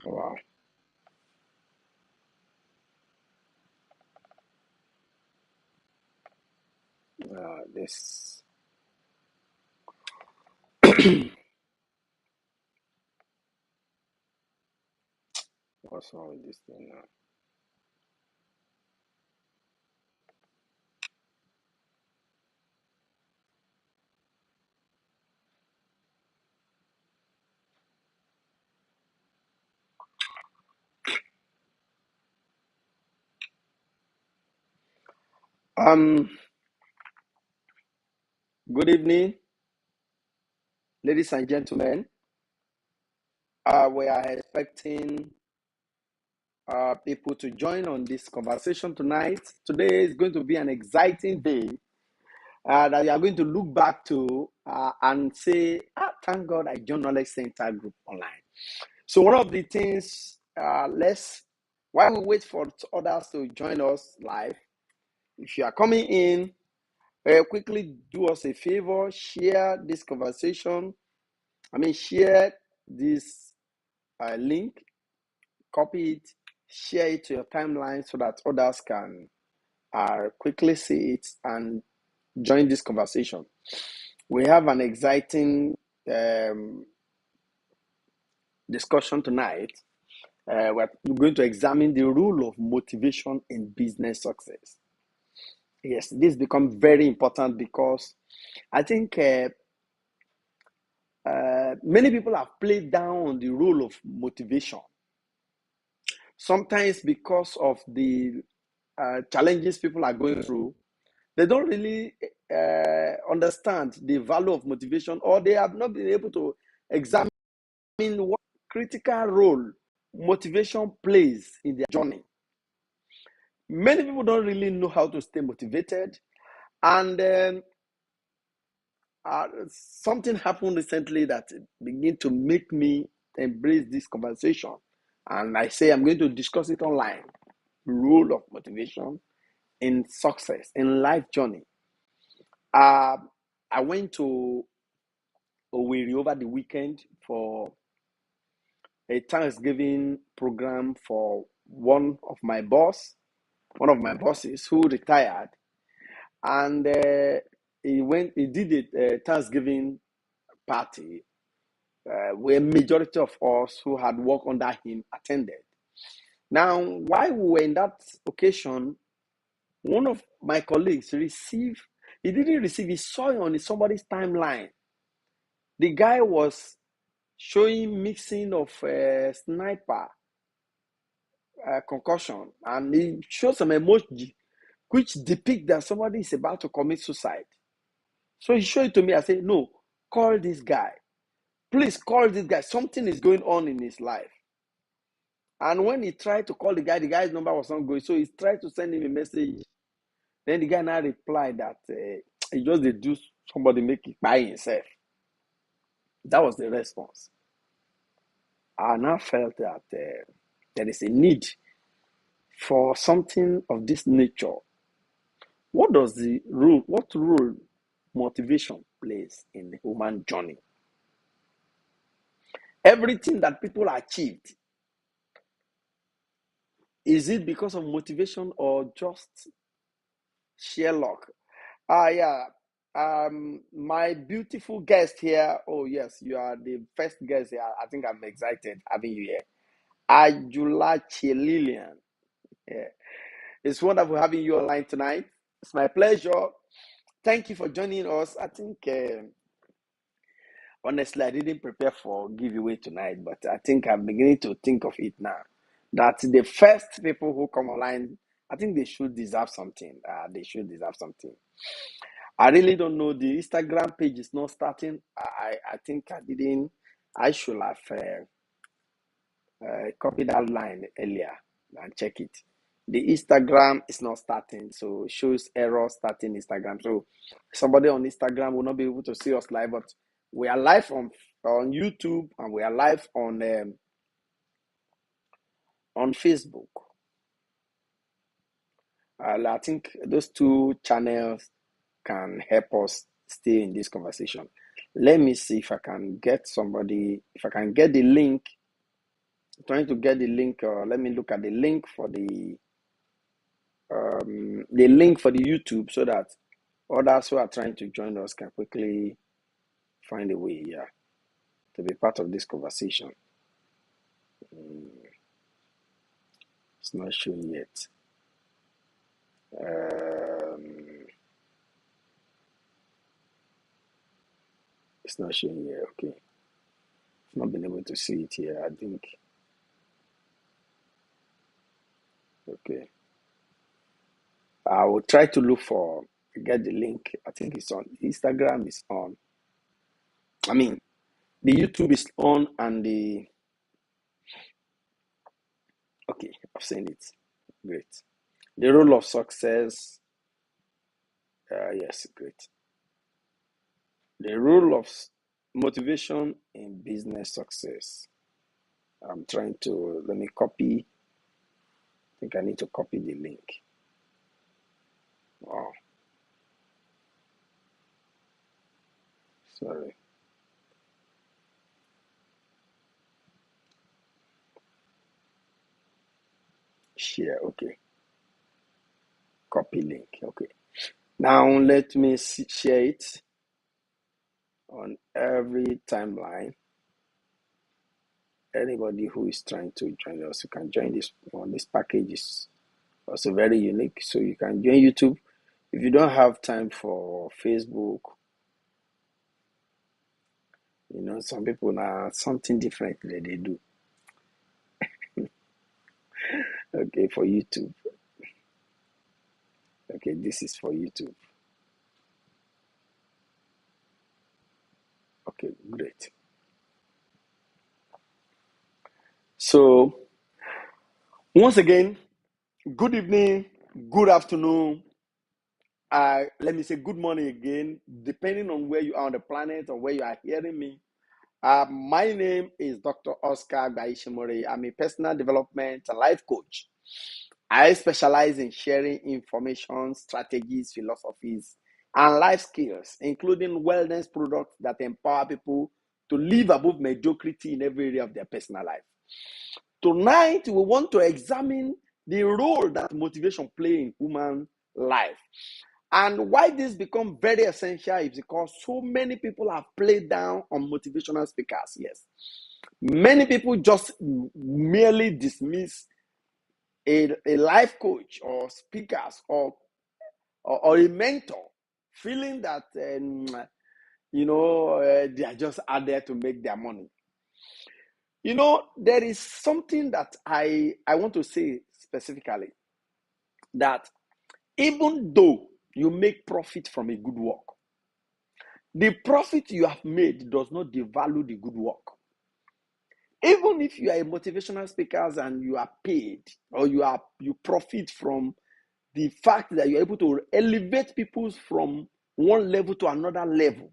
Wow. This. What's wrong with this thing now? Um. Good evening, ladies and gentlemen. We are expecting people to join on this conversation tonight. Today is going to be an exciting day that you are going to look back to and say, thank God I joined Knowledge Center Group online. So one of the things, while we wait for others to join us live, if you are coming in, quickly do us a favor, share this conversation. Share this link, copy it, share it to your timeline so that others can quickly see it and join this conversation. We have an exciting discussion tonight. We're going to examine the role of motivation in business success. Yes, this becomes very important because I think many people have played down on the role of motivation. Sometimes because of the challenges people are going through, they don't really understand the value of motivation, or they have not been able to examine what critical role motivation plays in their journey. Many people don't really know how to stay motivated, and something happened recently that began to make me embrace this conversation, and I say I'm going to discuss it online. Role of motivation in success in life journey. uh, I went to Owerri over the weekend for a Thanksgiving program for one of my bosses who retired, and he did a Thanksgiving party where majority of us who had worked under him attended. Now, while we were in that occasion, one of my colleagues he didn't receive, he saw it on somebody's timeline. The guy was showing mixing of sniper concussion, and he showed some emoji which depict that somebody is about to commit suicide. So he showed it to me. I said, no, call this guy. Please call this guy. Something is going on in his life. And when he tried to call the guy's number was not going. So he tried to send him a message. Then the guy now replied that he just deduced somebody make it by himself. That was the response. I now felt that there is a need for something of this nature. What role motivation plays in the human journey? Everything that people achieved, is it because of motivation or just sheer luck? Yeah. My beautiful guest here. Oh yes, you are the first guest here. I think I'm excited having you here. Ajula Lillian. Yeah. It's wonderful having you online tonight. It's my pleasure. Thank you for joining us. I think honestly, I didn't prepare for giveaway tonight, but I think I'm beginning to think of it now. That the first people who come online, I think they should deserve something. They should deserve something. I really don't know. The Instagram page is not starting. I think I didn't. I should have copied that line earlier and check it. The Instagram is not starting, so it shows error starting Instagram. So somebody on Instagram will not be able to see us live, but we are live on YouTube, and we are live on Facebook. I think those two channels can help us stay in this conversation. Let me see if I can get somebody, if I can get the link Trying to get the link. Let me look at the link for the link for the YouTube so that others who are trying to join us can quickly find a way, yeah, to be part of this conversation. It's not showing yet. It's not showing yet. Okay, I've not been able to see it here. I think. Okay, I will try to look for get the link. I think it's on Instagram. Is on. I mean, the YouTube is on, and the okay, I've seen it. Great. The role of success. Yes, great. The role of motivation in business success. I'm trying to let me copy. I think I need to copy the link. Oh, sorry. Share. Okay. Copy link. Okay. Now let me share it on every timeline. Anybody who is trying to join us, you can join this on this package is also very unique. So you can join YouTube. If you don't have time for Facebook, some people now something different that they do. Okay, for YouTube. Okay, this is for YouTube. Okay, great. So once again, good evening, good afternoon. Let me say good morning again, depending on where you are on the planet or where you are hearing me. My name is Dr. Oscar Gaishimori. I'm a personal development and life coach. I specialize in sharing information, strategies, philosophies, and life skills, including wellness products that empower people to live above mediocrity in every area of their personal life. Tonight, we want to examine the role that motivation plays in human life. And why this becomes very essential is because so many people have played down on motivational speakers. Yes. Many people just merely dismiss a life coach or speakers or a mentor, feeling that they are just out there to make their money. There is something that I want to say specifically, that even though you make profit from a good work, the profit you have made does not devalue the good work. Even if you are a motivational speaker and you are paid, or you profit from the fact that you're able to elevate people from one level to another level.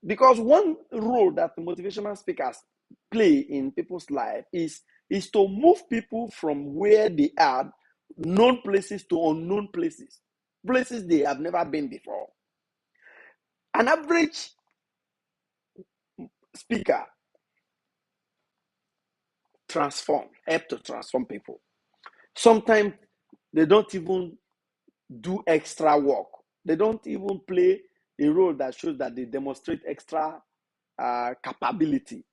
Because one role that motivational speakers play in people's life is to move people from where they are, known places, to unknown places they have never been before. An average speaker help to transform people. Sometimes they don't even do extra work. They don't even play a role that shows that they demonstrate extra capability.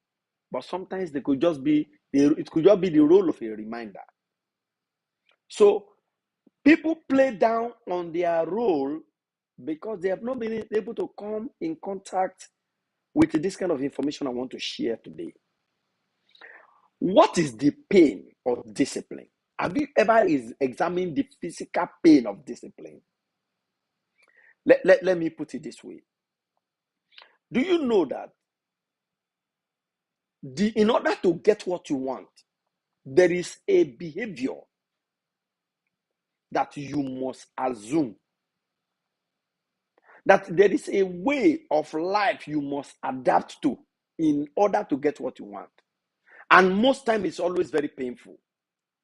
But sometimes it could just be the role of a reminder. So people play down on their role because they have not been able to come in contact with this kind of information I want to share today. What is the pain of discipline? Have you ever examined the physical pain of discipline? Let me put it this way. Do you know that in order to get what you want, there is a behavior that you must assume, that there is a way of life you must adapt to in order to get what you want? And most times it's always very painful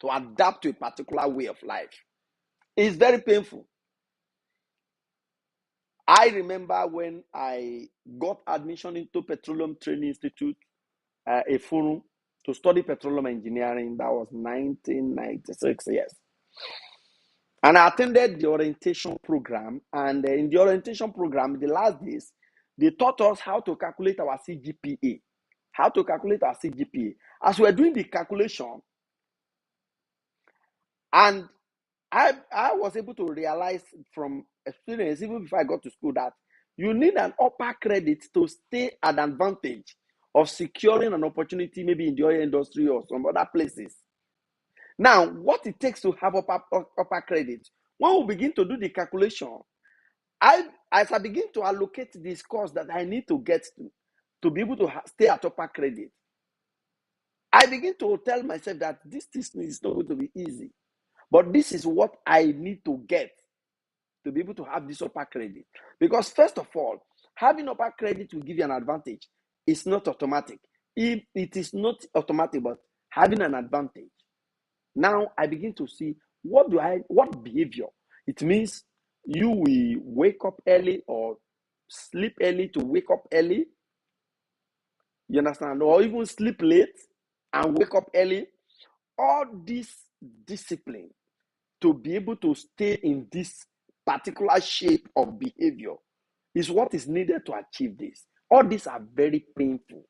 to adapt to a particular way of life. It's very painful. I remember when I got admission into Petroleum Training Institute, Efuru. to study petroleum engineering. That was 1996, yes. And I attended the orientation program. And in the orientation program, the last days, they taught us how to calculate our CGPA. How to calculate our CGPA. As we were doing the calculation, and I was able to realize from experience, even before I got to school, that you need an upper credit to stay at an advantage of securing an opportunity, maybe in the oil industry or some other places. Now, what it takes to have upper credit, when we begin to do the calculation, as I begin to allocate this course that I need to get to be able to stay at upper credit, I begin to tell myself that this is not going to be easy, but this is what I need to get to be able to have this upper credit. Because first of all, having upper credit will give you an advantage. It's not automatic. If it is not automatic, but having an advantage. Now I begin to see what behavior. It means you will wake up early or sleep early to wake up early. You understand? Or even sleep late and wake up early. All this discipline to be able to stay in this particular shape of behavior is what is needed to achieve this. All these are very painful.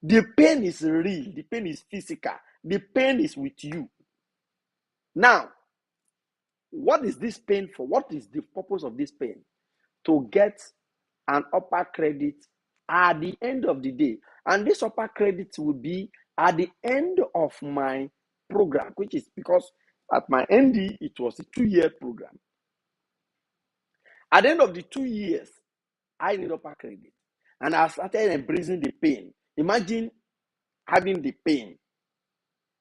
The pain is real, the pain is physical, the pain is with you. Now, what is this pain for? What is the purpose of this pain? To get an upper credit at the end of the day. And this upper credit will be at the end of my program, which is because at my ND, it was a 2-year program. At the end of the 2 years, I need upper credit. And I started embracing the pain. Imagine having the pain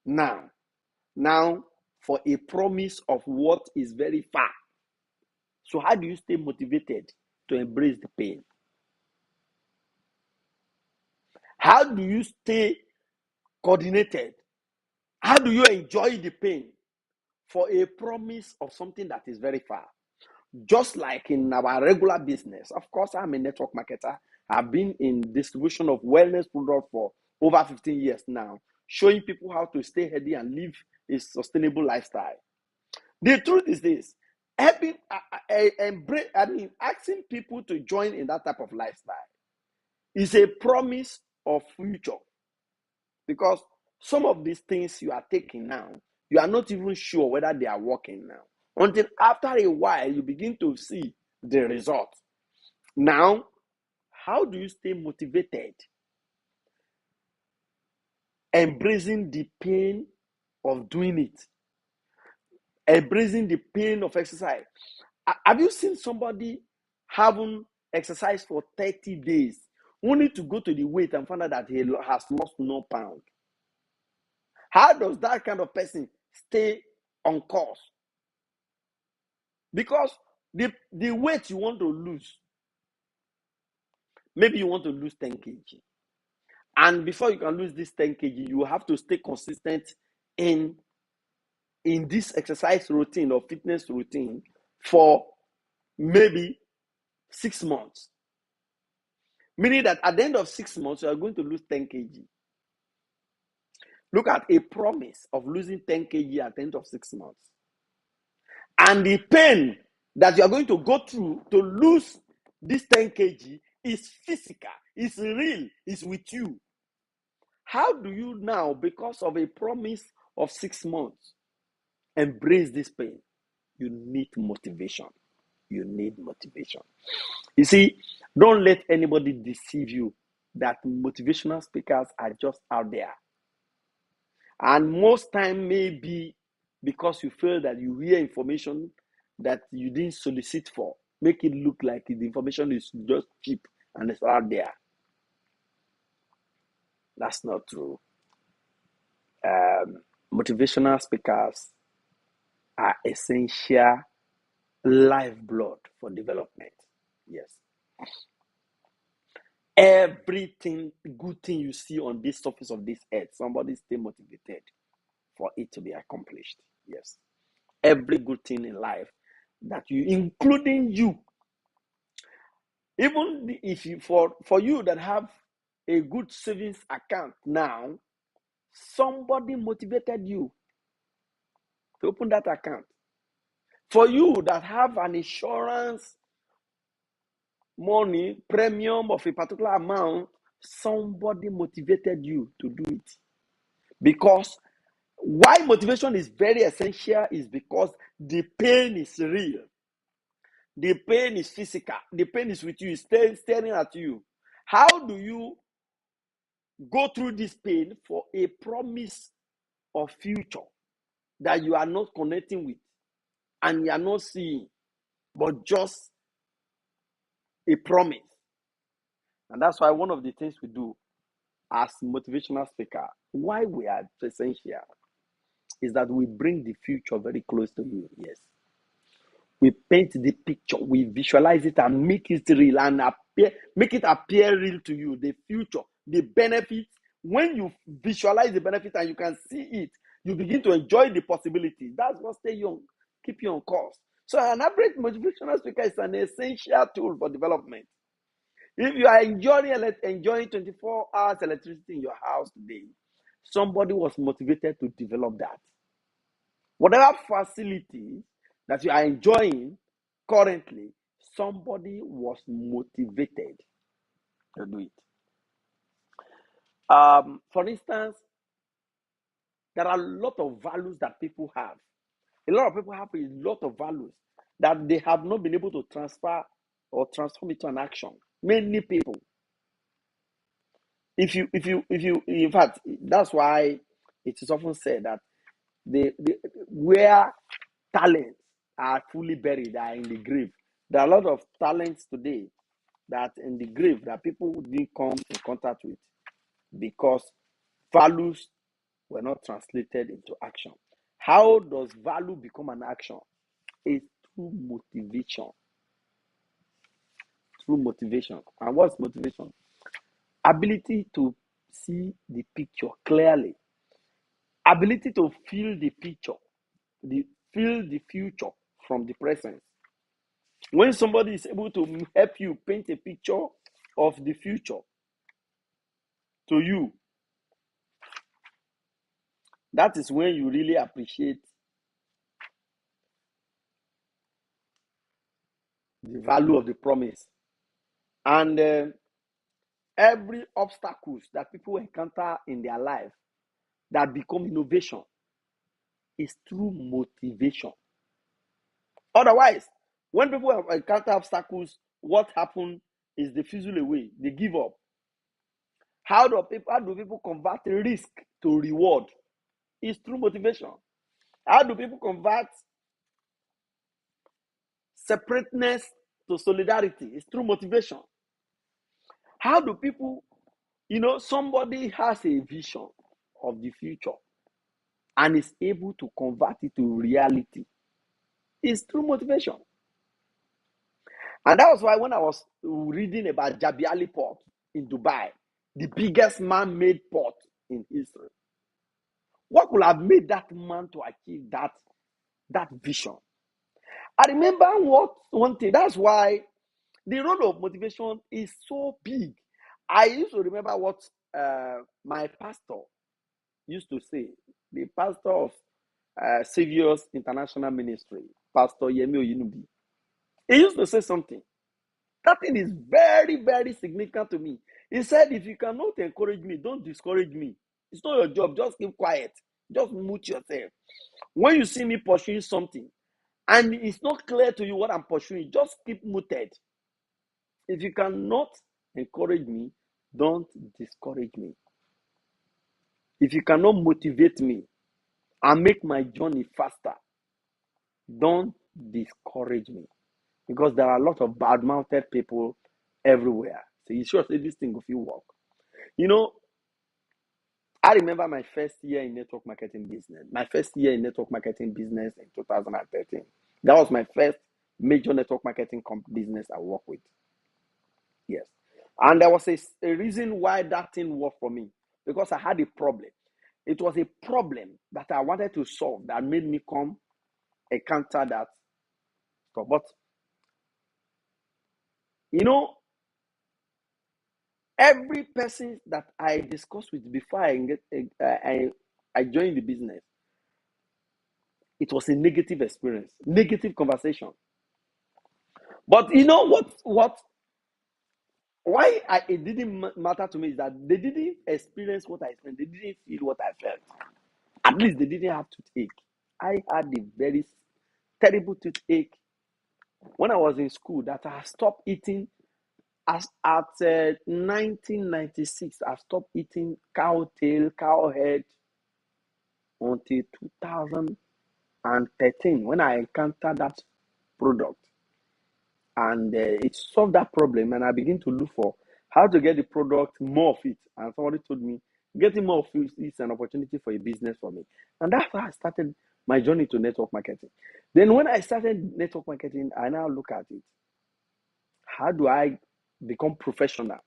now. Now, for a promise of what is very far. So how do you stay motivated to embrace the pain? How do you stay coordinated? How do you enjoy the pain for a promise of something that is very far? Just like in our regular business. Of course, I'm a network marketer. I've been in distribution of wellness products for over 15 years now, showing people how to stay healthy and live a sustainable lifestyle. The truth is this: asking people to join in that type of lifestyle is a promise of future, because some of these things you are taking now, you are not even sure whether they are working now. Until after a while, you begin to see the result. Now, how do you stay motivated? Embracing the pain of doing it. Embracing the pain of exercise. Have you seen somebody having exercised for 30 days, only to go to the weight and find out that he has lost no pound? How does that kind of person stay on course? Because the weight you want to lose, maybe you want to lose 10 kg. And before you can lose this 10 kg, you have to stay consistent in this exercise routine or fitness routine for maybe 6 months. Meaning that at the end of 6 months, you are going to lose 10 kg. Look at a promise of losing 10 kg at the end of 6 months. And the pain that you are going to go through to lose this 10 kg is physical, it's real, it's with you. How do you now, because of a promise of 6 months, embrace this pain? You need motivation. You need motivation. You see, don't let anybody deceive you that motivational speakers are just out there. And most time maybe because you feel that you hear information that you didn't solicit for, make it look like the information is just cheap and it's out there. That's not true. Motivational speakers are essential lifeblood for development. Yes. Everything, good thing you see on this surface of this earth, somebody stay motivated for it to be accomplished. Yes. Every good thing in life that you, including you, even if you, for you that have a good savings account now, Somebody motivated you to open that account. For you that have an insurance money premium of a particular amount, somebody motivated you to do it. Because why motivation is very essential is because the pain is real. The pain is physical. The pain is with you, it's staring at you. How do you go through this pain for a promise of future that you are not connecting with and you are not seeing, but just a promise? And that's why one of the things we do as motivational speaker, why we are essential, is that we bring the future very close to you. Yes. We paint the picture, we visualize it and make it real and make it appear real to you. The future, the benefits. When you visualize the benefit and you can see it, you begin to enjoy the possibilities. That's what stay young, keep you on course. So an average motivational speaker is an essential tool for development. If you are enjoying 24 hours electricity in your house today, somebody was motivated to develop that. Whatever facility that you are enjoying currently, somebody was motivated to do it. For instance, there are a lot of values that people have. A lot of people have a lot of values that they have not been able to transfer or transform into an action. Many people. In fact, that's why it is often said that where talents are fully buried are in the grave. There are a lot of talents today that in the grave that people didn't come in contact with because values were not translated into action. How does value become an action? It's through motivation. Through motivation. And what's motivation? Ability to see the picture clearly. Ability to feel the picture, feel the future from the present. When somebody is able to help you paint a picture of the future to you, that is when you really appreciate the value of the promise. And every obstacles that people encounter in their life that become innovation is through motivation. Otherwise, when people encounter obstacles, what happens is they fizzle away, they give up. How do people convert risk to reward? It's through motivation. How do people convert separateness to solidarity? It's through motivation. How do people, somebody has a vision of the future and is able to convert it to reality? It's through motivation. And that was why when I was reading about Jabiali Port in Dubai, the biggest man-made port in history, what could have made that man to achieve that vision? I remember one thing. That's why the role of motivation is so big. I used to remember what my pastor used to say. The pastor of Saviors International Ministry, Pastor Yemi Oyenubi. He used to say something. That thing is very, very significant to me. He said, if you cannot encourage me, don't discourage me. It's not your job. Just keep quiet. Just mute yourself. When you see me pursuing something, and it's not clear to you what I'm pursuing, just keep muted. If you cannot encourage me, don't discourage me. If you cannot motivate me and make my journey faster, don't discourage me. Because there are a lot of bad-mouthed people everywhere. So you sure say this thing if you work. I remember my first year in network marketing business. My first year in network marketing business in 2013. That was my first major network marketing business I worked with. Yes. And there was a reason why that thing worked for me. Because I had a problem. It was a problem that I wanted to solve that made me come encounter that stuff. But, Every person that I discussed with before I joined the business, it was a negative experience, negative conversation. But you know what? It didn't matter to me is that they didn't experience what I experienced. They didn't feel what I felt. At least they didn't have toothache. I had a very terrible toothache when I was in school that I stopped eating. As at 1996, I stopped eating cow tail, cow head until 2013 when I encountered that product. And it solved that problem. And I began to look for how to get the product, more of it. And somebody told me, getting more of it is an opportunity for a business for me. And that's how I started my journey to network marketing. Then when I started network marketing, I now look at it. How do I become professional?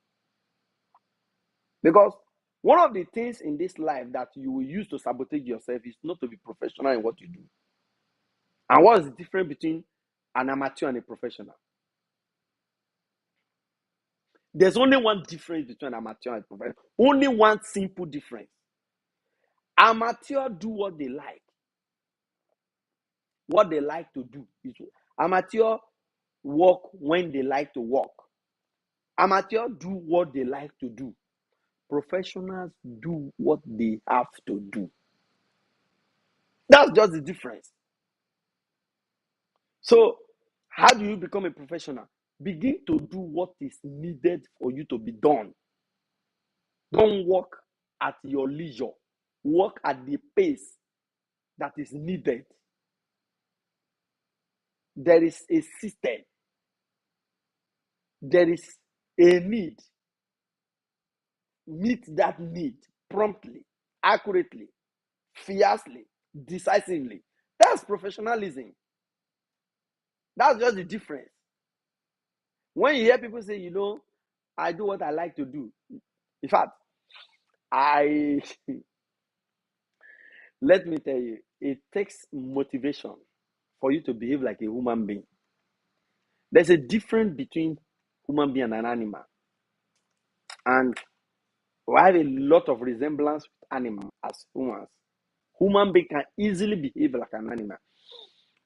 Because one of the things in this life that you will use to sabotage yourself is not to be professional in what you do. And what is the difference between an amateur and a professional? There's only one difference between amateur and professional. Only one simple difference. Amateur do what they like. What they like to do. Amateur work when they like to work. Amateur do what they like to do. Professionals do what they have to do. That's just the difference. So, how do you become a professional? Begin to do what is needed for you to be done. Don't work at your leisure. Work at the pace that is needed. There is a system. There is a need. Meet that need promptly, accurately, fiercely, decisively. That's professionalism. That's just the difference. When you hear people say, I do what I like to do. In fact, I let me tell you, it takes motivation for you to behave like a human being. There's a difference between human being and an animal. And we have a lot of resemblance with animals as humans. Human being can easily behave like an animal.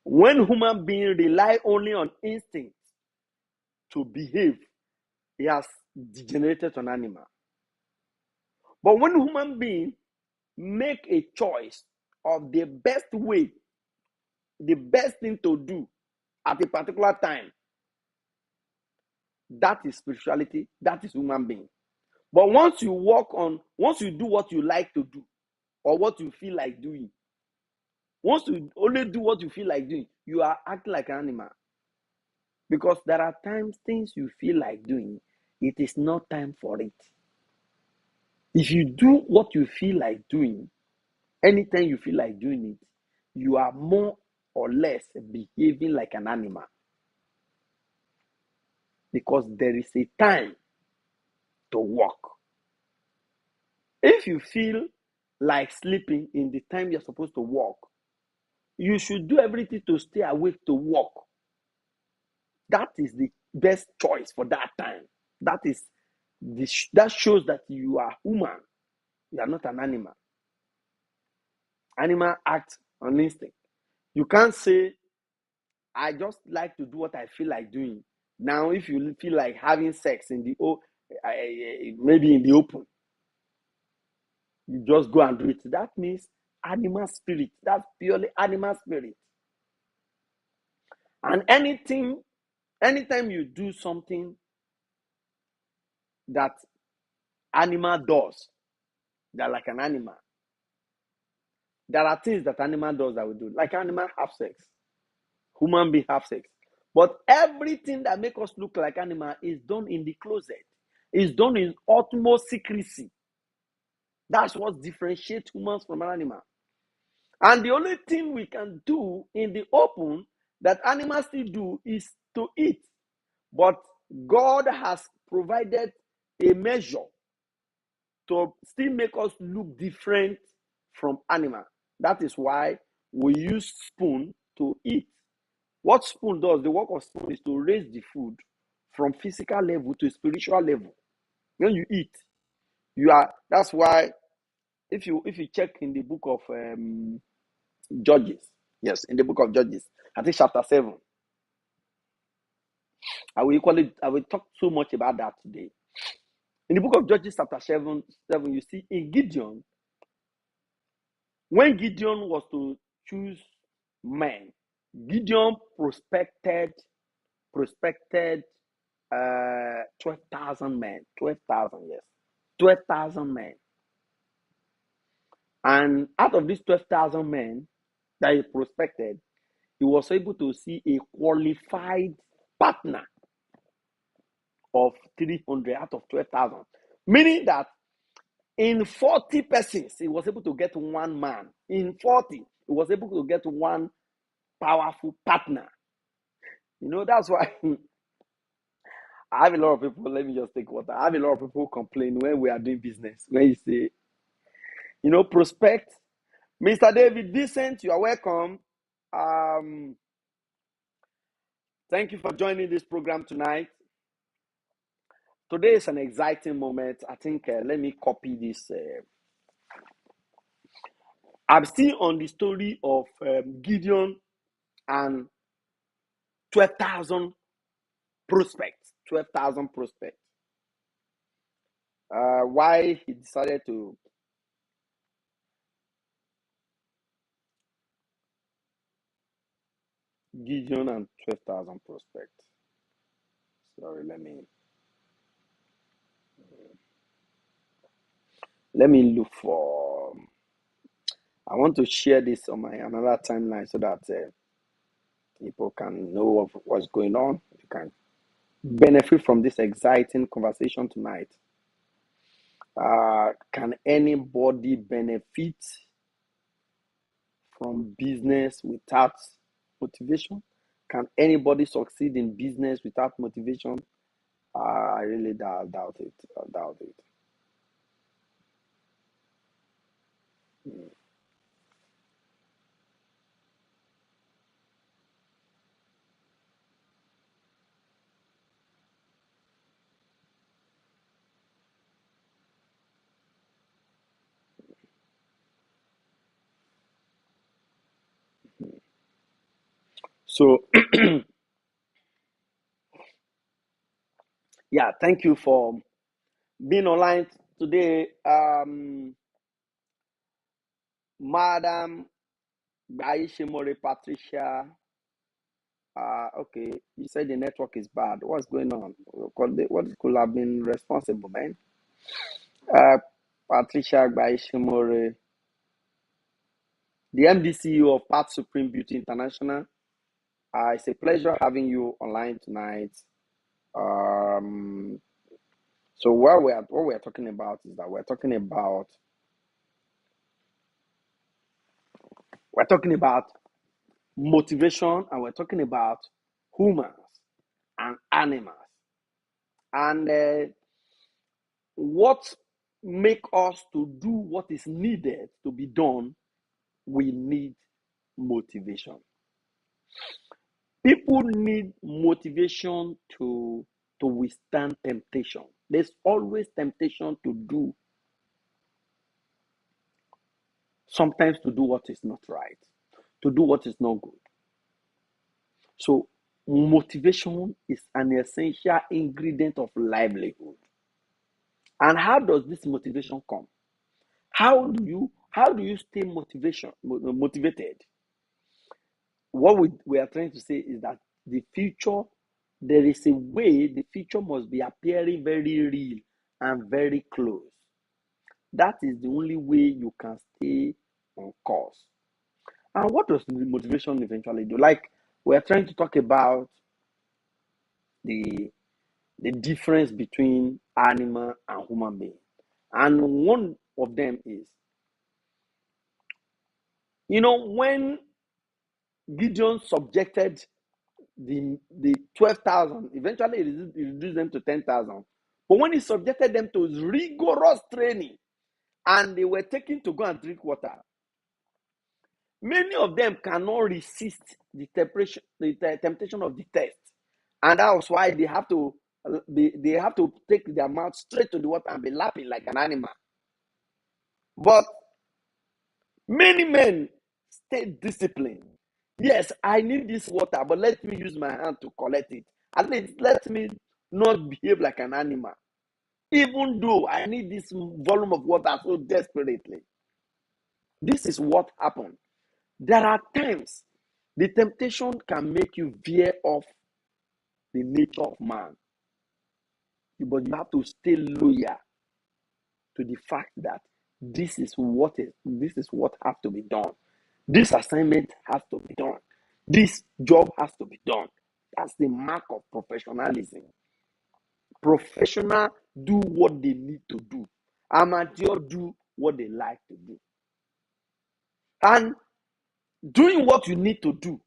When human being rely only on instinct to behave, he has degenerated to an animal. But when human being make a choice of the best way, the best thing to do at a particular time, that is spirituality, that is human being. But once you do what you like to do or what you feel like doing, once you only do what you feel like doing, you are acting like an animal. Because there are times things you feel like doing, it is not time for it. If you do what you feel like doing, anytime you feel like doing it, you are more or less behaving like an animal. Because there is a time to work. If you feel like sleeping in the time you're supposed to work, you should do everything to stay awake to work. That is the best choice for that time. That shows that you are human. You are not an animal. Animal act on instinct. You can't say, I just like to do what I feel like doing. Now, if you feel like having sex maybe in the open, you just go and do it. That means animal spirit. That's purely animal spirit. And anytime you do something that animal does, they're like an animal. There are things that animal does that we do. Like animal have sex. Human being have sex. But everything that makes us look like animal is done in the closet. It's done in utmost secrecy. That's what differentiates humans from an animal. And the only thing we can do in the open that animals still do is to eat. But God has provided a measure to still make us look different from animal. That is why we use spoon to eat. What spoon does, the work of spoon is to raise the food from physical level to spiritual level. When you eat, that's why if you check in the book of Judges, yes, in the book of Judges, I think chapter 7, I will talk so much about that today. In the book of Judges, chapter 7, you see in Gideon, when Gideon was to choose men, Gideon prospected 12,000 men. 12,000, yes. 12,000 men. And out of these 12,000 men that he prospected, he was able to see a qualified partner of 300 out of 12,000. Meaning that in 40 persons, he was able to get one man. In 40, he was able to get one powerful partner. That's why I have a lot of people, let me just take water. I have a lot of people complain when we are doing business. When you say, prospect. Mr. David Decent, you are welcome. Thank you for joining this program tonight. Today is an exciting moment. I think, let me copy this. I'm still on the story of Gideon and 12,000 prospects. 12,000 prospects. Why he decided to Gideon and 12,000 prospects. Sorry, let me look for. I want to share this on my another timeline so that people can know of what's going on. You can benefit from this exciting conversation tonight. Can anybody benefit from business without motivation? Can anybody succeed in business without motivation? I really doubt it. I doubt it. So, yeah, thank you for being online today, Madam Gaishimori Patricia. Okay, you said the network is bad. What's going on? What could have been responsible, man? Uh, Patricia Gaishimori, the MD CEO of Path Supreme Beauty International. It's a pleasure having you online tonight. Um, so what we're talking about is that we're talking about motivation, and we're talking about humans and animals, and what make us to do what is needed to be done. We need motivation. People need motivation to withstand temptation. There's always temptation to do, sometimes to do what is not right, to do what is not good. So motivation is an essential ingredient of livelihood. And how does this motivation come? How do you stay motivated? What we are trying to say is that the future, there is a way the future must be appearing very real and very close. That is the only way you can stay on course. And what does the motivation eventually do? Like, we're trying to talk about the the difference between animal and human being. And one of them is, when Gideon subjected the 12,000, eventually he reduced them to 10,000. But when he subjected them to rigorous training and they were taken to go and drink water, many of them cannot resist the temptation of the test. And that was why they have to they have to take their mouth straight to the water and be lapping like an animal. But many men stay disciplined. Yes, I need this water, but let me use my hand to collect it. At least let me not behave like an animal. Even though I need this volume of water so desperately. This is what happened. There are times the temptation can make you veer off the nature of man, but you have to stay loyal to the fact that this is what has to be done. This assignment has to be done. This job has to be done. That's the mark of professionalism. Professional do what they need to do. Amateur do what they like to do. And doing what you need to do.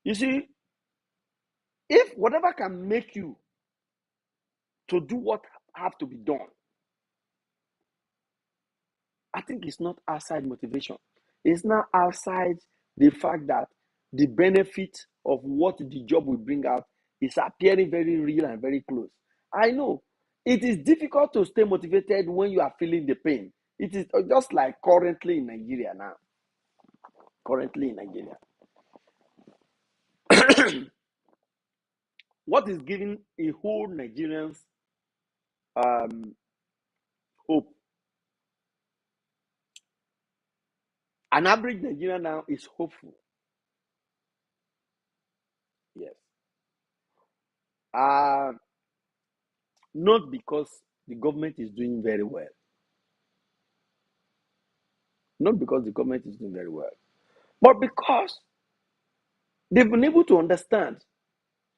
You see, if whatever can make you to do what have to be done, I think it's not outside motivation. It's not outside the fact that the benefit of what the job will bring out is appearing very real and very close. I know it is difficult to stay motivated when you are feeling the pain. It is just like currently in Nigeria now. Currently in Nigeria. What is giving a whole Nigerians um, hope? An average Nigerian now is hopeful. Yes. Uh, Not because the government is doing very well. Not because the government is doing very well, but because they've been able to understand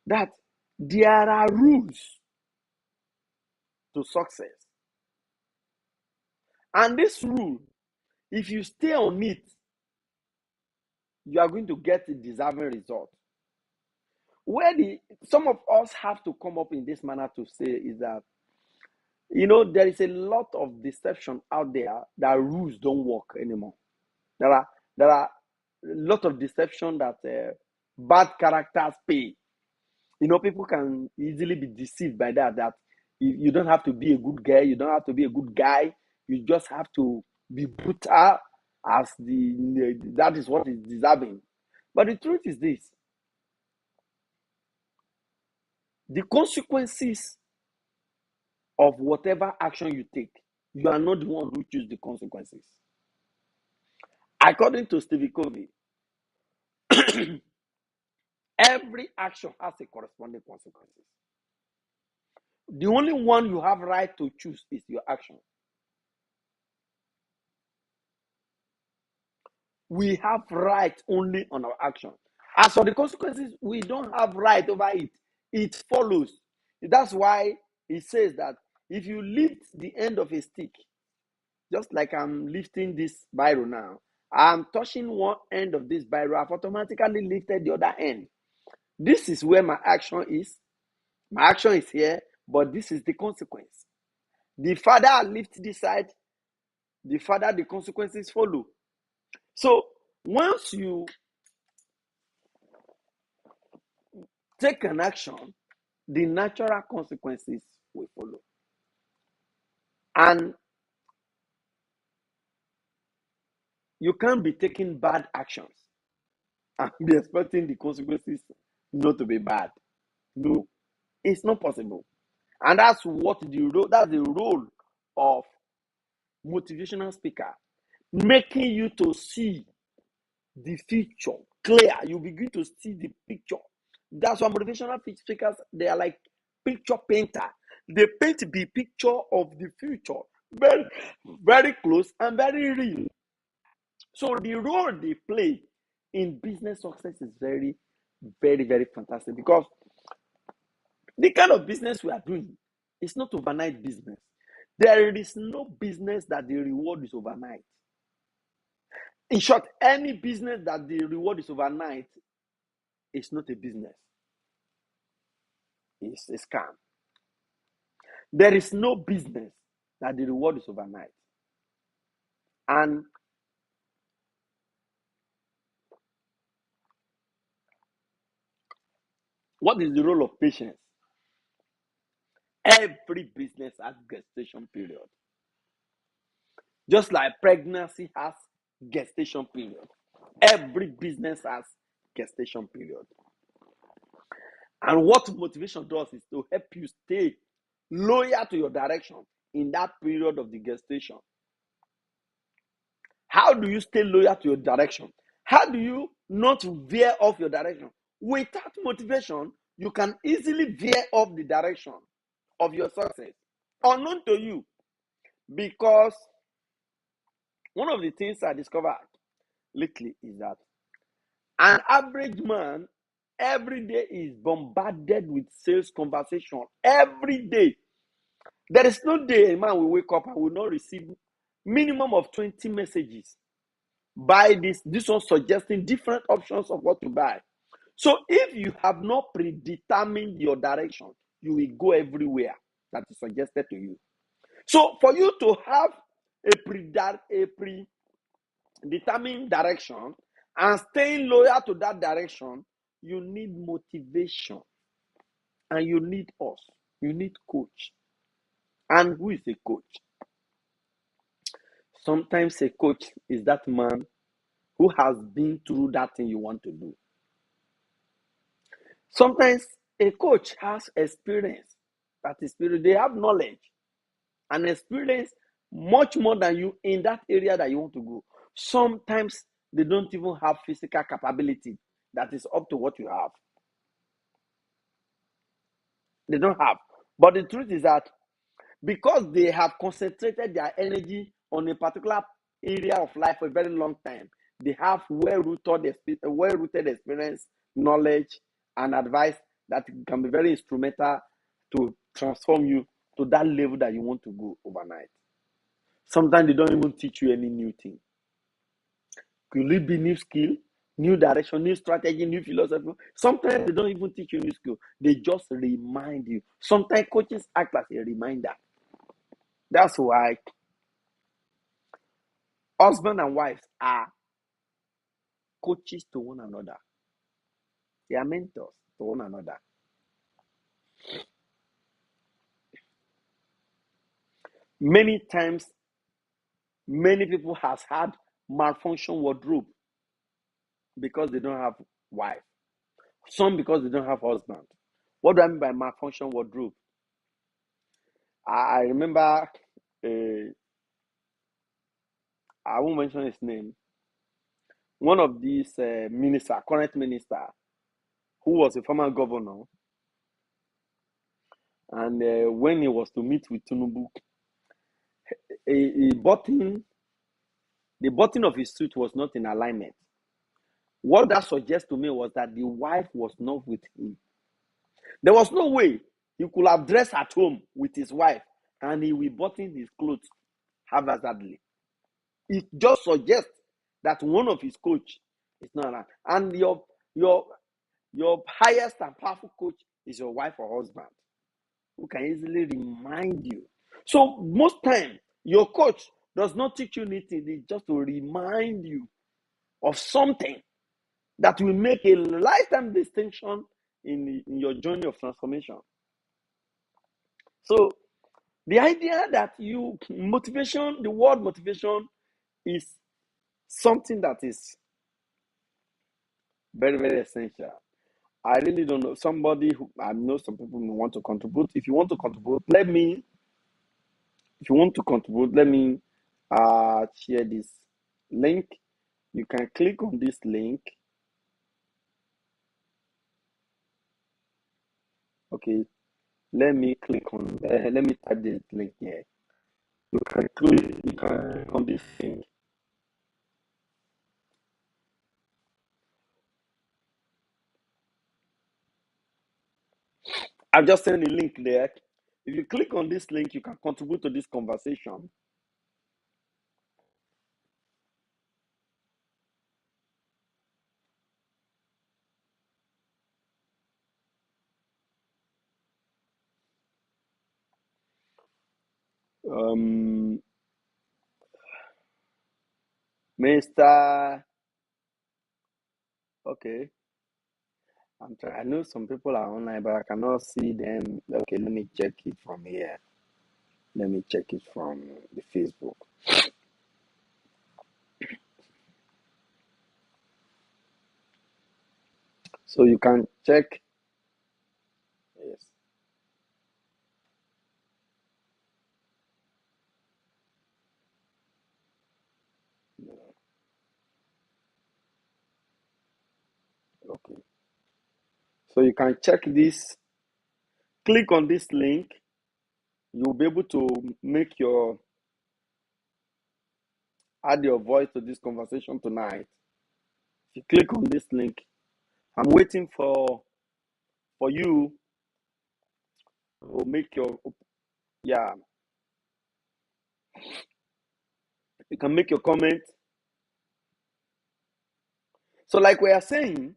that there are rules to success. And this rule, if you stay on it, you are going to get a deserving result. Where some of us have to come up in this manner to say is that, there is a lot of deception out there that rules don't work anymore. There are a lot of deception that bad characters pay. People can easily be deceived by that. That you don't have to be a good guy, you don't have to be a good guy. You just have to be brutal as that is what is deserving. But the truth is this: the consequences of whatever action you take, you are not the one who choose the consequences. According to Stevie Covey, every action has a corresponding consequences. The only one you have right to choose is your action. We have right only on our action. As for the consequences, we don't have right over it. It follows. That's why it says that if you lift the end of a stick, just like I'm lifting this biro now, I'm touching one end of this biro, I've automatically lifted the other end. This is where my action is. My action is here, but this is the consequence. The farther I lift this side, the farther the consequences follow. So once you take an action, the natural consequences will follow. And you can't be taking bad actions and be expecting the consequences not to be bad. No, it's not possible. And that's the role of motivational speaker, making you to see the future clear. You begin to see the picture. That's why motivational speakers, they are like picture painter. They paint the picture of the future very, very close and very real. So the role they play in business success is very, very, very fantastic, because the kind of business we are doing is not overnight business. There is no business that the reward is overnight. In short, any business that the reward is overnight is not a business. It's a scam. There is no business that the reward is overnight. And what is the role of patience? Every business has gestation period. Just like pregnancy has gestation period. Every business has gestation period. And what motivation does is to help you stay loyal to your direction in that period of the gestation. How do you stay loyal to your direction? How do you not veer off your direction? Without motivation, you can easily veer off the direction of your success, unknown to you. Because one of the things I discovered lately is that an average man every day is bombarded with sales conversation. Every day. There is no day a man will wake up and will not receive minimum of 20 messages. Buy this. This one suggesting different options of what to buy. So if you have not predetermined your direction, you will go everywhere that is suggested to you. So for you to have a predetermined direction and staying loyal to that direction, you need motivation. And you need us. You need coach. And who is a coach? Sometimes a coach is that man who has been through that thing you want to do. Sometimes a coach has experience. That is spirit. They have knowledge and experience much more than you in that area that you want to go. Sometimes they don't even have physical capability that is up to what you have. They don't have. But the truth is that because they have concentrated their energy on a particular area of life for a very long time, they have well-rooted experience, knowledge, and advice that can be very instrumental to transform you to that level that you want to go overnight. Sometimes they don't even teach you any new thing. Could it be new skill, new direction, new strategy, new philosophy? Sometimes they don't even teach you new skill. They just remind you. Sometimes coaches act as a reminder. That's why husband and wives are coaches to one another. They are mentors to one another. Many times, many people has had malfunction wardrobe because they don't have wife. Some because they don't have husband. What do I mean by malfunction wardrobe? I remember, I won't mention his name, one of these current minister, who was a former governor, and when he was to meet with Tinubu, a button, the button of his suit was not in alignment. What that suggests to me was that the wife was not with him. There was no way he could have dressed at home with his wife and he will button his clothes haphazardly. It just suggests that one of his coach is not around. And your highest and powerful coach is your wife or husband, who can easily remind you. So most time, your coach does not teach you anything. It's just to remind you of something that will make a lifetime distinction in your journey of transformation. So the idea that the word motivation is something that is very, very essential. I really don't know. Somebody who I know some people may want to contribute. If you want to contribute, let me share this link. You can click on this link. Okay, let me type this link here. You can click on this link. I've just sent a link there. If you click on this link, you can contribute to this conversation. Mr. Okay. I know some people are online, but I cannot see them. Okay, let me check it from here. Let me check it from the Facebook. So you can check. Yes. Okay. So you can check this. Click on this link. You'll be able to make your add your voice to this conversation tonight. If you click on this link, I'm waiting for you to make your yeah. You can make your comment. So, like we are saying,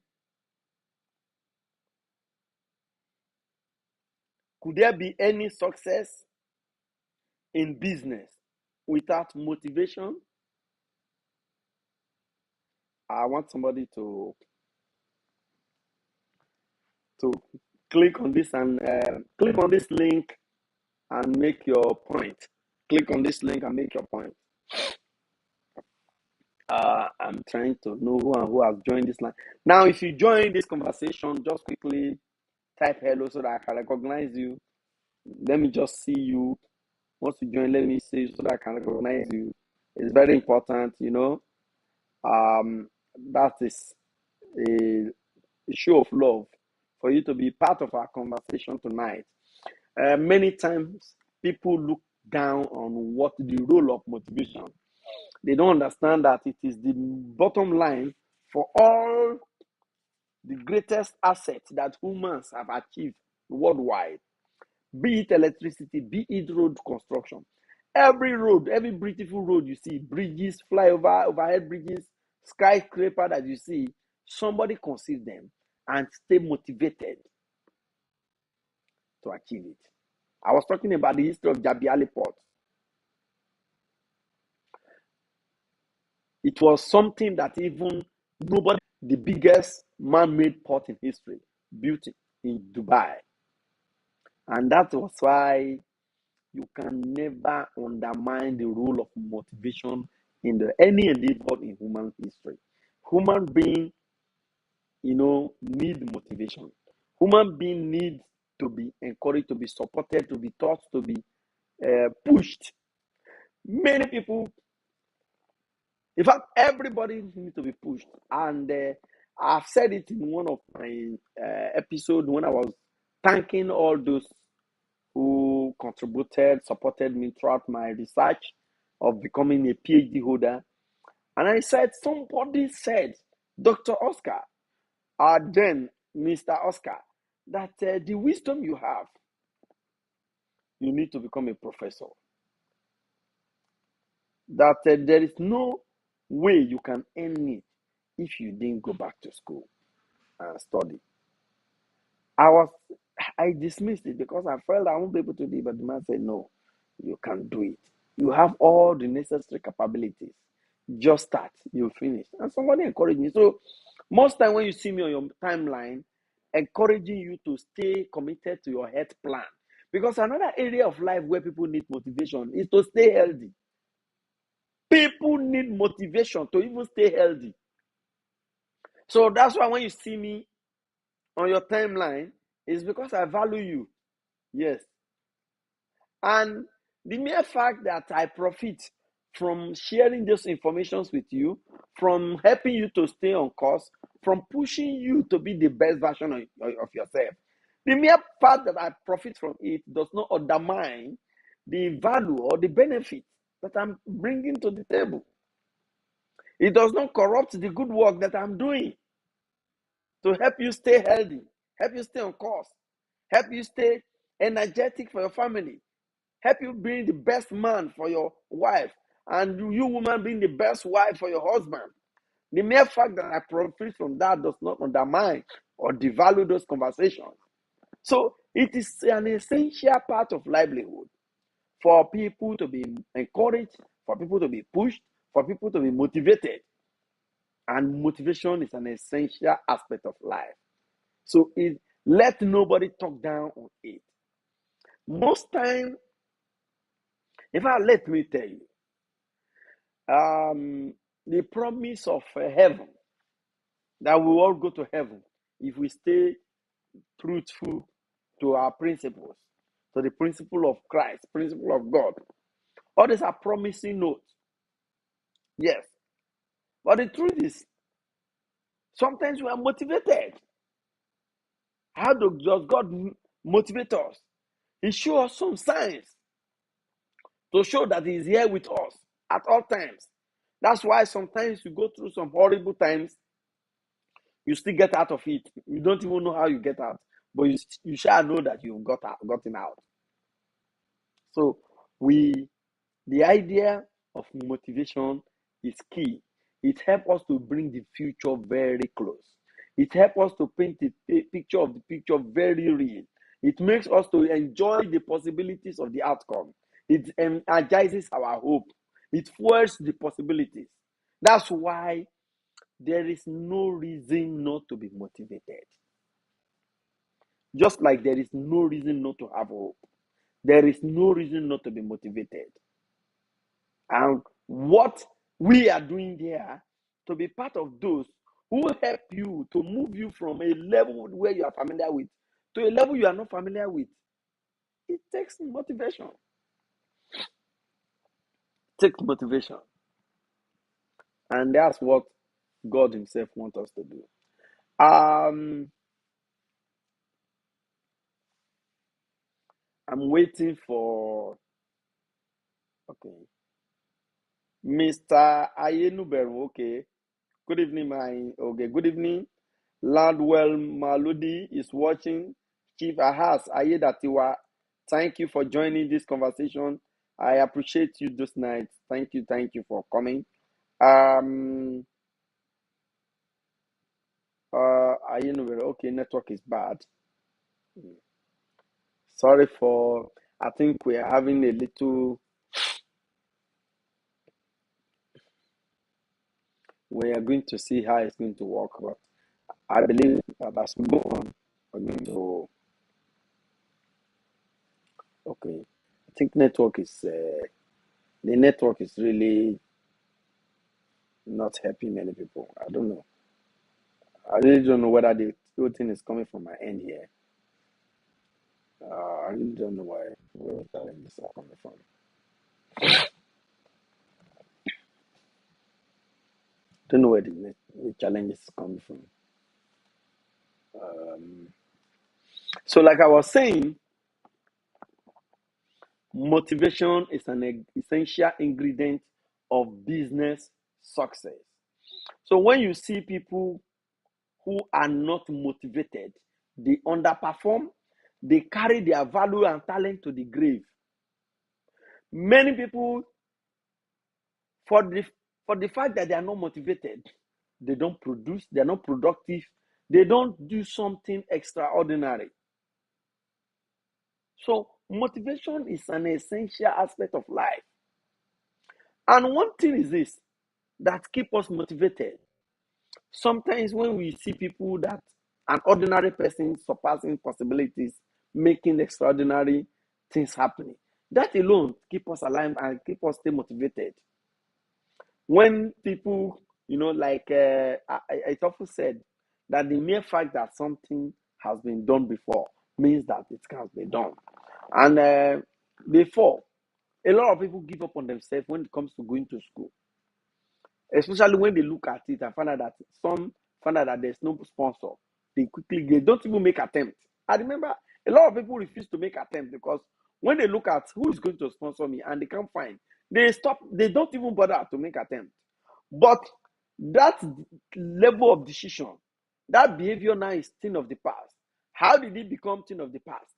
could there be any success in business without motivation? I want somebody to click on this and click on this link and make your point. Click on this link and make your point. I'm trying to know who and who has joined this line. Now, if you join this conversation, just quickly type hello so that I can recognize you. Let me just see you. Once you join, let me see you so that I can recognize you. It's very important, you know. That is a show of love for you to be part of our conversation tonight. Many times people look down on what the role of motivation. They don't understand that it is the bottom line for all the greatest assets that humans have achieved worldwide, be it electricity, be it road construction. Every road, every beautiful road you see, bridges, flyover, overhead bridges, skyscraper that you see, somebody conceived them and stay motivated to achieve it. I was talking about the history of Jabiali Port. It was something that even nobody, the biggest man-made port in history, built in Dubai. And that was why you can never undermine the role of motivation in any endeavor in human history. Human being, need motivation. Human being need to be encouraged, to be supported, to be taught, to be pushed. Many people, in fact, everybody needs to be pushed. And I've said it in one of my episodes when I was thanking all those who contributed, supported me throughout my research of becoming a PhD holder. And I said, somebody said, Dr. Oscar, then Mr. Oscar, that the wisdom you have, you need to become a professor. That there is no way you can earn it if you didn't go back to school and study. I was, I dismissed it because I felt I won't be able to do it, but the man said, no, you can do it. You have all the necessary capabilities. Just start, you'll finish. And somebody encouraged me. So most time when you see me on your timeline, encouraging you to stay committed to your health plan. Because another area of life where people need motivation is to stay healthy. People need motivation to even stay healthy. So that's why when you see me on your timeline, it's because I value you. Yes. And the mere fact that I profit from sharing those informations with you, from helping you to stay on course, from pushing you to be the best version of yourself, the mere fact that I profit from it does not undermine the value or the benefit that I'm bringing to the table. It does not corrupt the good work that I'm doing to help you stay healthy, help you stay on course, help you stay energetic for your family, help you being the best man for your wife, and you woman being the best wife for your husband. The mere fact that I profit from that does not undermine or devalue those conversations. So it is an essential part of livelihood for people to be encouraged, for people to be pushed, for people to be motivated. And motivation is an essential aspect of life. So let nobody talk down on it. Most time, in fact, let me tell you, the promise of heaven, that we all go to heaven if we stay truthful to our principles, to the principle of Christ, principle of God. All these are promising notes. Yes. But the truth is, sometimes we are motivated. How does God motivate us? He shows us some signs to show that He is here with us at all times. That's why sometimes you go through some horrible times, you still get out of it. You don't even know how you get out, but you shall know that you've gotten out. So the idea of motivation is key. It helps us to bring the future very close. It helps us to paint the picture of the picture very real. It makes us to enjoy the possibilities of the outcome. It energizes our hope. It fuels the possibilities. That's why there is no reason not to be motivated. Just like there is no reason not to have hope, there is no reason not to be motivated. And what we are doing there to be part of those who help you to move you from a level where you are familiar with to a level you are not familiar with, it takes motivation. It takes motivation. And that's what God Himself wants us to do. I'm waiting for Mr. Ayenuberu. Okay. Good evening, good evening. Ladwell Maludi is watching. Chief Ahas Ayedatiwa, thank you for joining this conversation. I appreciate you this night. Thank you for coming. Okay, network is bad. Sorry for, I think we are having a little, we are going to see how it's going to work, but I believe that as we go on, we're going to, okay. I think the network is really not helping many people. I don't know. I really don't know whether the whole thing is coming from my end here. I really don't know where the challenges are coming from. Don't know where the challenges is coming from. So, like I was saying, motivation is an essential ingredient of business success. So, when you see people who are not motivated, they underperform, they carry their value and talent to the grave. Many people, for the fact that they are not motivated, they don't produce, they're not productive, they don't do something extraordinary. So motivation is an essential aspect of life. And one thing is this that keep us motivated. Sometimes when we see people that an ordinary person surpassing possibilities, making extraordinary things happening, that alone keep us alive and keep us stay motivated. When people, like it's often said that the mere fact that something has been done before means that it can be done. And before, a lot of people give up on themselves when it comes to going to school, especially when they look at it and find out that there's no sponsor. They don't even make attempt. I remember a lot of people refuse to make attempt because when they look at who is going to sponsor me and they can't find, they don't even bother to make attempt. But that level of decision, that behavior now is thing of the past. How did it become thing of the past?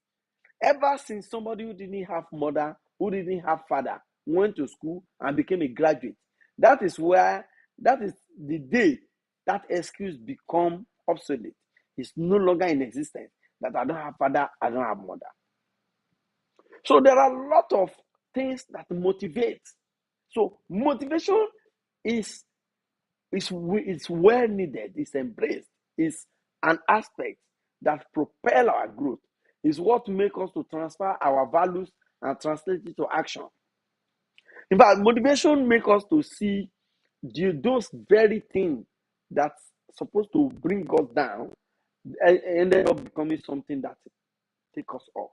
Ever since somebody who didn't have mother, who didn't have father, went to school and became a graduate, that is the day that excuse become obsolete. It's no longer in existence that I don't have father, I don't have mother. So there are a lot of things that motivate. So motivation is it's well needed, it's embraced, it's an aspect that propel our growth. It's what makes us to transfer our values and translate it to action. In fact, motivation makes us to see those very things that's supposed to bring us down ended up becoming something that take us off.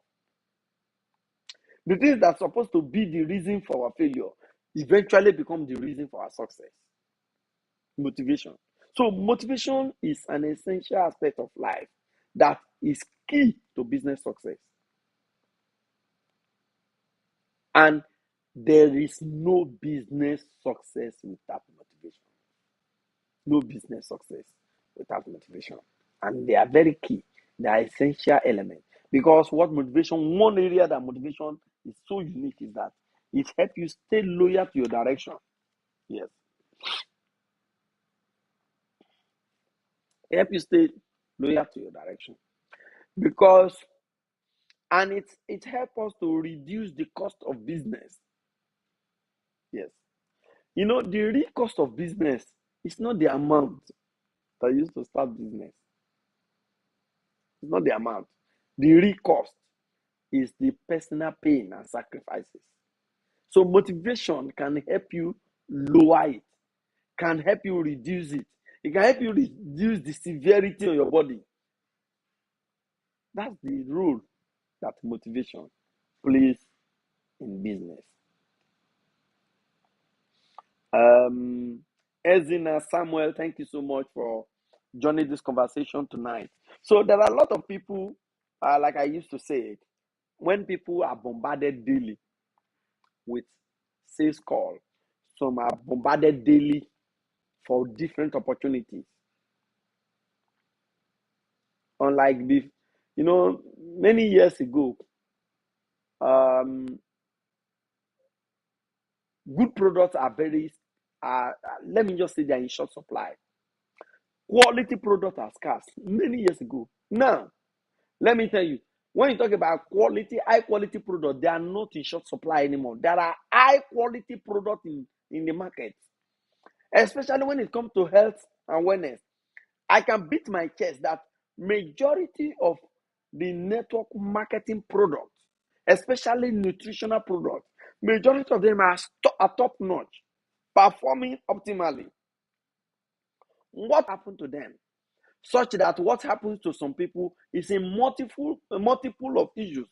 The things that's supposed to be the reason for our failure eventually become the reason for our success. Motivation. So motivation is an essential aspect of life that is key to business success. And there is no business success without motivation. No business success without motivation. And they are very key. They are essential elements. Because what motivation, one area that motivation is so unique is that it helps you stay loyal to your direction. Yes. It helps you stay loyal to your direction. Because and it helps us to reduce the cost of business. Yes. The real cost of business is not the amount that you used to start business. It's not the amount. The real cost is the personal pain and sacrifices. So motivation can help you lower it, can help you reduce it. It can help you reduce the severity on your body. That's the role that motivation plays in business. Ezina Samuel, thank you so much for joining this conversation tonight. So there are a lot of people, like I used to say, when people are bombarded daily with sales call, some are bombarded daily for different opportunities. Unlike many years ago, um, good products are very, let me just say, they're in short supply. Quality products are scarce many years ago. Now, let me tell you, when you talk about quality, high quality products, they are not in short supply anymore. There are high quality products in the market, especially when it comes to health and wellness. I can beat my chest that majority of the network marketing products, especially nutritional products, majority of them are top notch, performing optimally. What happened to them? Such that what happens to some people is a multiple of issues.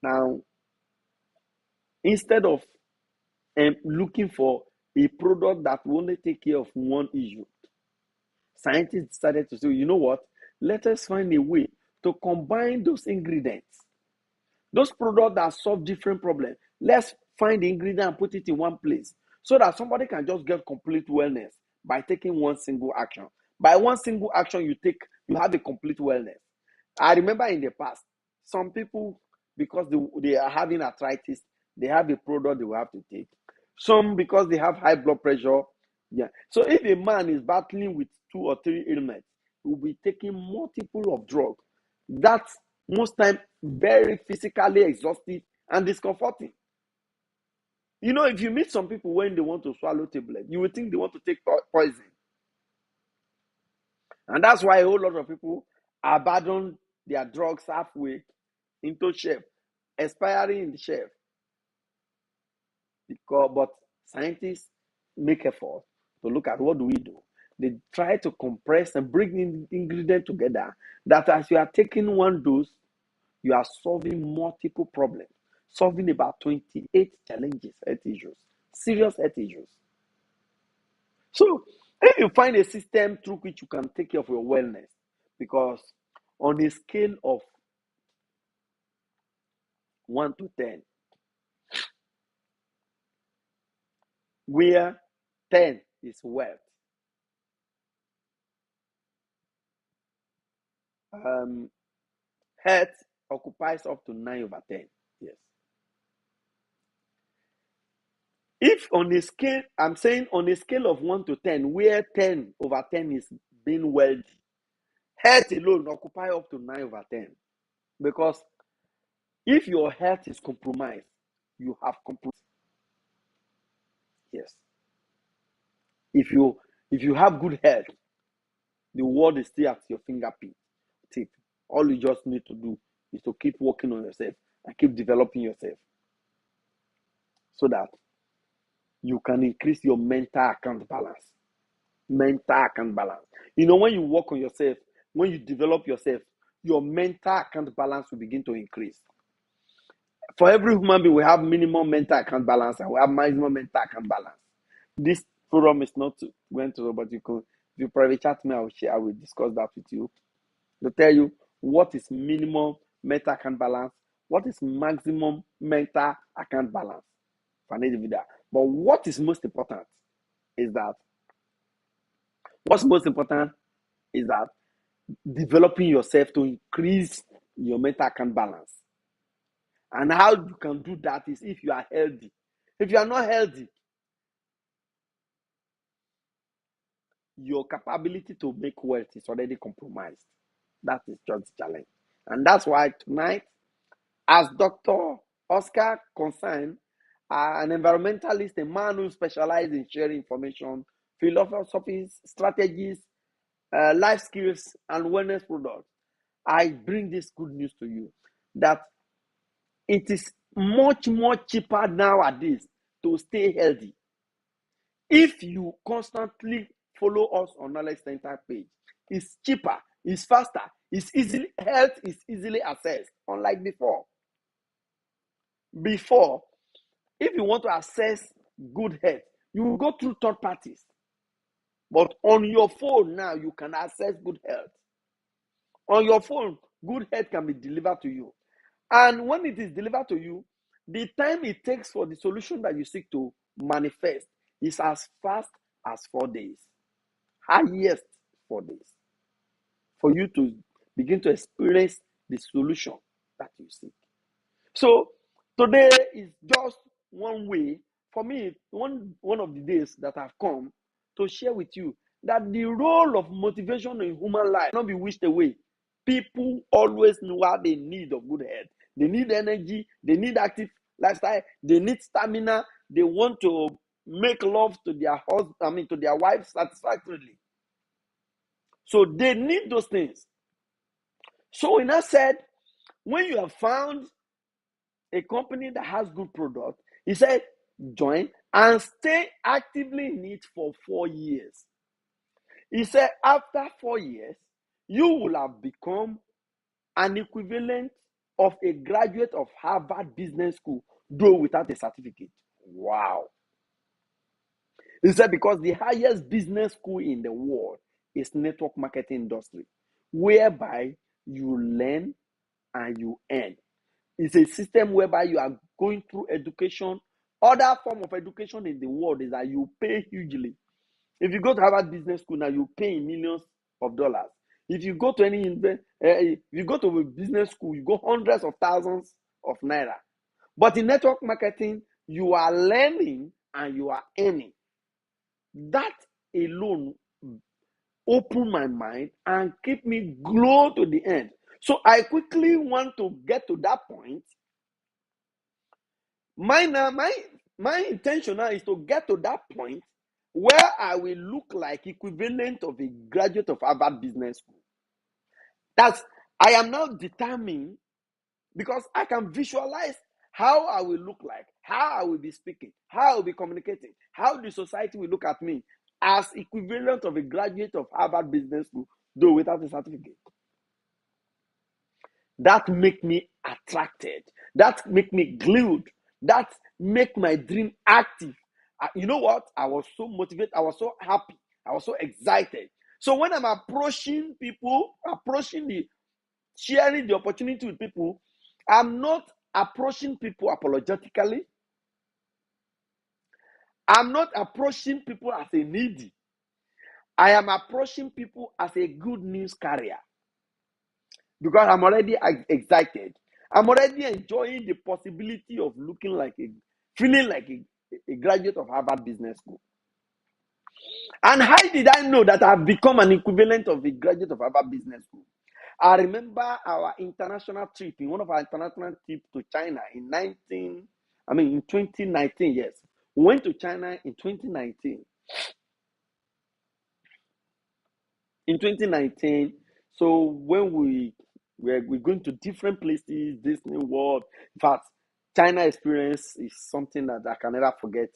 Now, instead of looking for a product that will only take care of one issue, scientists decided to say, you know what? Let us find a way to combine those ingredients, those products that solve different problems. Let's find the ingredient and put it in one place so that somebody can just get complete wellness by taking one single action. By one single action you have a complete wellness. I remember in the past, some people, because they are having arthritis, they have a product they will have to take. Some because they have high blood pressure. Yeah. So if a man is battling with 2 or 3 ailments, he will be taking multiple of drugs. That's most time very physically exhausting and discomforting. If you meet some people when they want to swallow tablet, you would think they want to take poison. And that's why a whole lot of people abandon their drugs halfway into shelf, expiring in the shelf. But scientists make effort to look at what do we do. They try to compress and bring in ingredients together that as you are taking one dose, you are solving multiple problems, solving about 28 challenges, health issues, serious health issues. So if you find a system through which you can take care of your wellness, because on a scale of 1 to 10, where 10 is wealth, health occupies up to 9 over 10. Yes. If on a scale, I'm saying on a scale of 1 to 10, where 10 over 10 is being wealthy, health alone occupy up to 9 over 10. Because if your health is compromised, you have compromised. Yes. If you have good health, The world is still at your fingertip. All you just need to do is to keep working on yourself and keep developing yourself so that you can increase your mental account balance. Mental account balance. When you work on yourself, when you develop yourself, your mental account balance will begin to increase. For every human being, we have minimum mental account balance and we have maximum mental account balance. This forum is not going to, but if you private chat me, I will discuss that with you. To tell you what is minimum mental account balance, what is maximum mental account balance for an individual. But what's most important is that developing yourself to increase your mental account balance. And how you can do that is if you are healthy. If you are not healthy, your capability to make wealth is already compromised. That is just the challenge. And that's why tonight, as Dr. Oscar concerned, an environmentalist, a man who specializes in sharing information, philosophies, strategies, life skills, and wellness products, I bring this good news to you that it is much more cheaper nowadays to stay healthy. If you constantly follow us on Knowledge Center page, it's cheaper, it's faster, health is easily accessed, unlike before. Before, if you want to access good health, you will go through third parties. But on your phone now, you can access good health. On your phone, good health can be delivered to you. And when it is delivered to you, the time it takes for the solution that you seek to manifest is as fast as 4 days. Highest 4 days. For you to begin to experience the solution that you seek. So today is just one way for me, one of the days that have come to share with you that the role of motivation in human life cannot be wished away. People always know what they need of good health. They need energy, they need active lifestyle, they need stamina, they want to make love to their husband, to their wife satisfactorily. So they need those things. So when I said, when you have found a company that has good product, he said, join and stay actively in it for 4 years. He said, after 4 years, you will have become an equivalent of a graduate of Harvard Business School, though without a certificate. Wow. He said, because the highest business school in the world is network marketing industry, whereby you learn and you earn. It's a system whereby you are going through education. Other form of education in the world is that you pay hugely. If you go to Harvard Business School now, you pay in millions of dollars. If you go to if you go to a business school, you go hundreds of thousands of naira. But in network marketing, you are learning and you are earning. That alone opened my mind and keep me glow to the end. So I quickly want to get to that point. My intention now is to get to that point where I will look like equivalent of a graduate of Harvard Business School. I am now determined because I can visualize how I will look like, how I will be speaking, how I will be communicating, how the society will look at me as equivalent of a graduate of Harvard Business School, though without a certificate. That make me attracted. That make me glued. That make my dream active. You know what? I was so motivated. I was so happy. I was so excited. So when I'm approaching people, sharing the opportunity with people, I'm not approaching people apologetically. I'm not approaching people as a needy. I am approaching people as a good news carrier because I'm already excited. I'm already enjoying the possibility of feeling like a graduate of Harvard Business School. And how did I know that I've become an equivalent of a graduate of Harvard Business School? I remember our international trip, in one of our international trips to China in 2019, yes. We went to China in 2019. in 2019. So when we're going to different places, Disney World. In fact, China experience is something that I can never forget.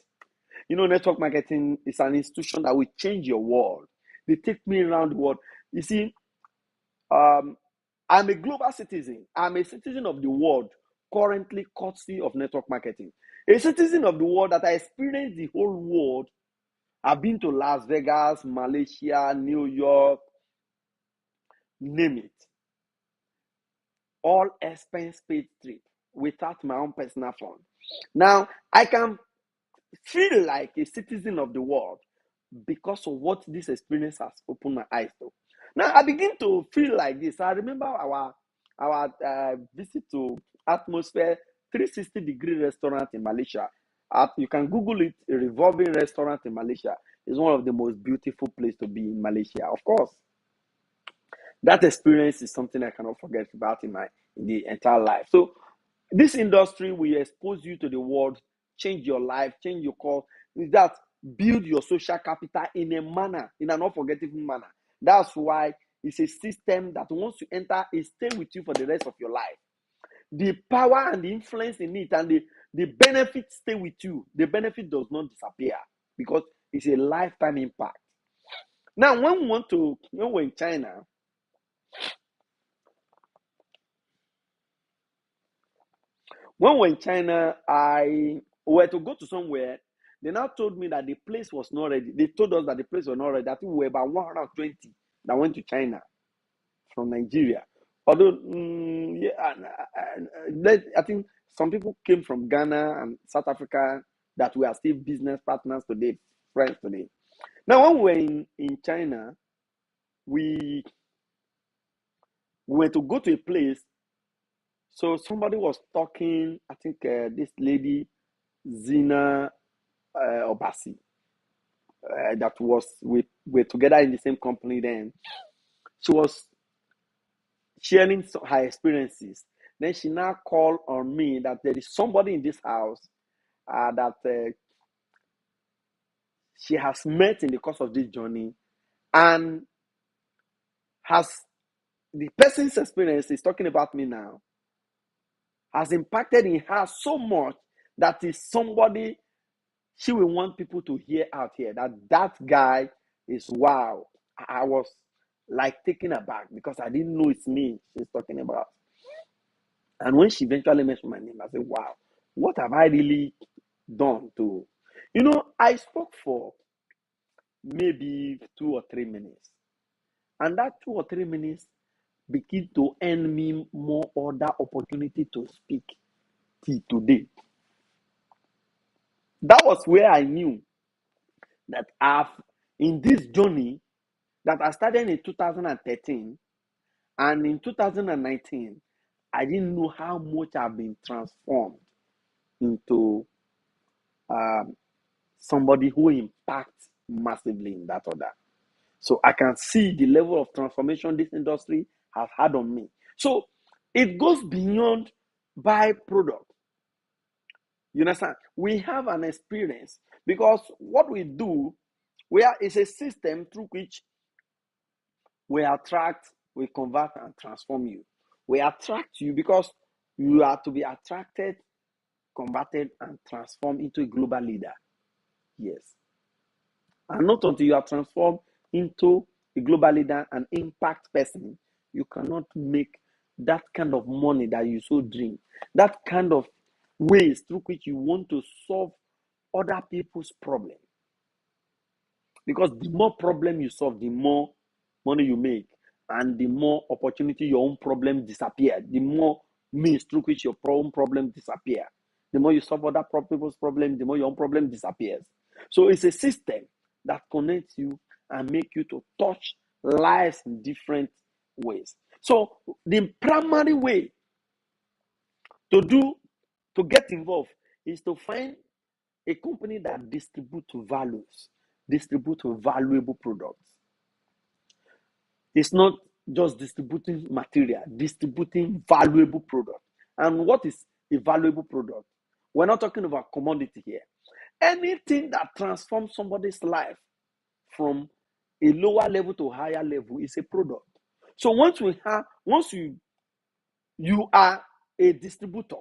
You know, network marketing is an institution that will change your world. They take me around the world. You see, um, I'm a global citizen. I'm a citizen of the world, currently courtesy of network marketing. A citizen of the world that I experience the whole world. I've been to Las Vegas, Malaysia, New York, name it. All expense paid trip without my own personal fund. Now, I can feel like a citizen of the world because of what this experience has opened my eyes to. Now, I begin to feel like this. I remember our visit to Atmosphere 360-degree restaurant in Malaysia. You can Google it, a revolving restaurant in Malaysia. It's one of the most beautiful places to be in Malaysia. Of course, that experience is something I cannot forget about in the entire life. So this industry will expose you to the world, change your life, change your course. With that, build your social capital in a manner, in an unforgettable manner. That's why it's a system that once you enter, it stays with you for the rest of your life. The power and the influence in it and the benefits stay with you. The benefit does not disappear because it's a lifetime impact. Now, when we're in China, I were to go to somewhere. They now told me that the place was not ready. They told us that the place was not ready. I think we were about 120 that went to China from Nigeria. Although, yeah, I think some people came from Ghana and South Africa that we are still business partners today, friends today. Now, when we were in China, we, we were to go to a place. So somebody was talking, I think this lady, Zina Obasi, that was we were together in the same company then. She was sharing her experiences. Then she now called on me that there is somebody in this house that she has met in the course of this journey, and has the person's experience is talking about me now has impacted in her so much that is somebody she will want people to hear out here that guy is wow. I was like taken aback because I didn't know it's me she's talking about. And when she eventually mentioned my name, I said, wow, what have I really done to, I spoke for maybe 2 or 3 minutes. And that 2 or 3 minutes begin to earn me more other opportunity to speak till today. That was where I knew that in this journey that I started in 2013 and in 2019, I didn't know how much I've been transformed into um, somebody who impacts massively in that order. So I can see the level of transformation this industry has had on me. So it goes beyond byproduct. You understand? We have an experience because what we do, is a system through which we attract, we convert, and transform you. We attract you because you are to be attracted, converted, and transformed into a global leader. Yes. And not until you are transformed into a global leader and impact person, you cannot make that kind of money that you so dream, that kind of ways through which you want to solve other people's problem. Because the more problem you solve, the more money you make, and the more opportunity your own problem disappear. The more means through which your own problem disappear. The more you solve other people's problem, the more your own problem disappears. So it's a system that connects you and make you to touch lives in different ways. So the primary way to get involved is to find a company that distribute valuable products. It's not just distributing material, distributing valuable product. And what is a valuable product? We're not talking about commodity here. Anything that transforms somebody's life from a lower level to higher level is a product. So once you are a distributor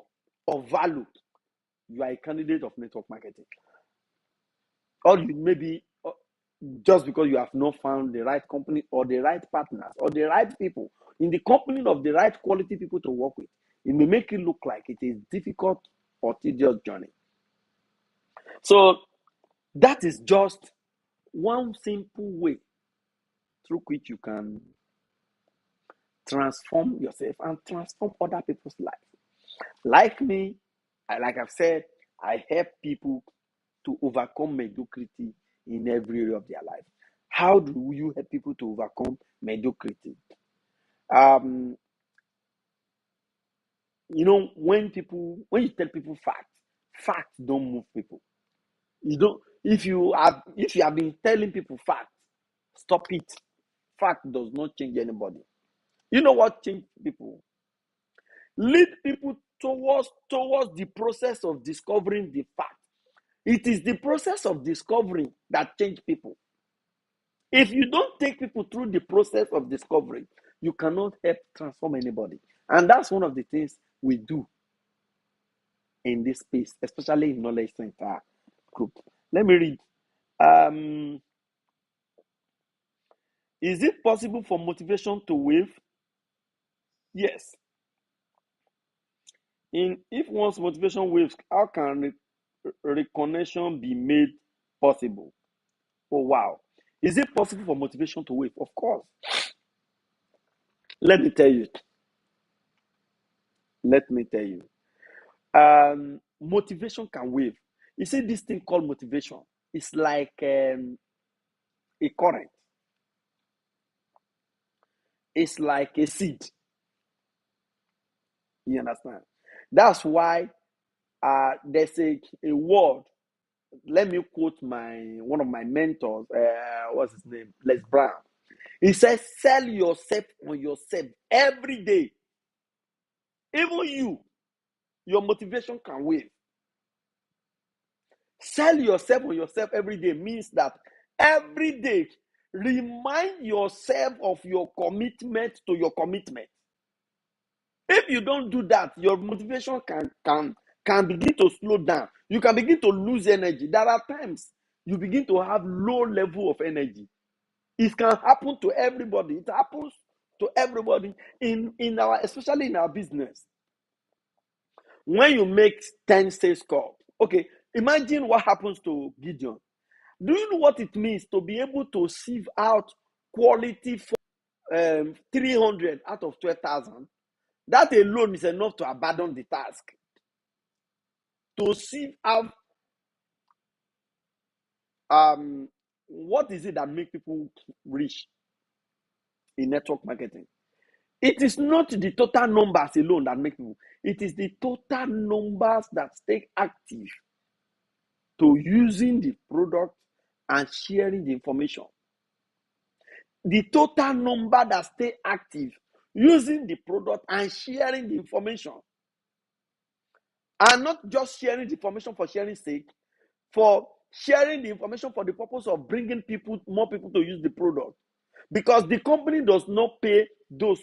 of value, you are a candidate of network marketing. Or you maybe just because you have not found the right company or the right partners or the right people in the company of the right quality people to work with, it may make it look like it is difficult or tedious journey. So that is just one simple way through which you can transform yourself and transform other people's lives. Like me, like I've said, I help people to overcome mediocrity in every area of their life. How do you help people to overcome mediocrity? Um, when you tell people facts don't move people. You don't. If you have been telling people facts, stop it. Fact does not change anybody. You know what change people? Lead people towards the process of discovering the fact. It is the process of discovering that change people. If you don't take people through the process of discovery, you cannot help transform anybody. And that's one of the things we do in this space, especially in Knowledge Center group. Let me read. Is it possible for motivation to wave? Yes. If one's motivation waves, how can reconnection be made possible? Oh, wow. Is it possible for motivation to wave? Of course. Let me tell you. Motivation can wave. You see, this thing called motivation. It's like a current. It's like a seed. You understand? That's why there's a word. Let me quote one of my mentors. What's his name? Les Brown. He says, "Sell yourself on yourself every day. Even your motivation can wave. Sell yourself on yourself every day means that every day, remind yourself of your commitment to your commitment. If you don't do that, your motivation can begin to slow down. You can begin to lose energy. There are times you begin to have low level of energy. It can happen to everybody. It happens to everybody especially in our business. When you make 10 sales calls, okay, imagine what happens to Gideon. Do you know what it means to be able to sieve out quality for 300 out of 12,000? That alone is enough to abandon the task. To sieve out what is it that makes people rich in network marketing? It is not the total numbers alone that make people. It is the total numbers that stay active to using the product and sharing the information. The total number that stay active using the product and sharing the information. And not just sharing the information for sharing sake, for sharing the information for the purpose of bringing more people to use the product. Because the company does not pay those.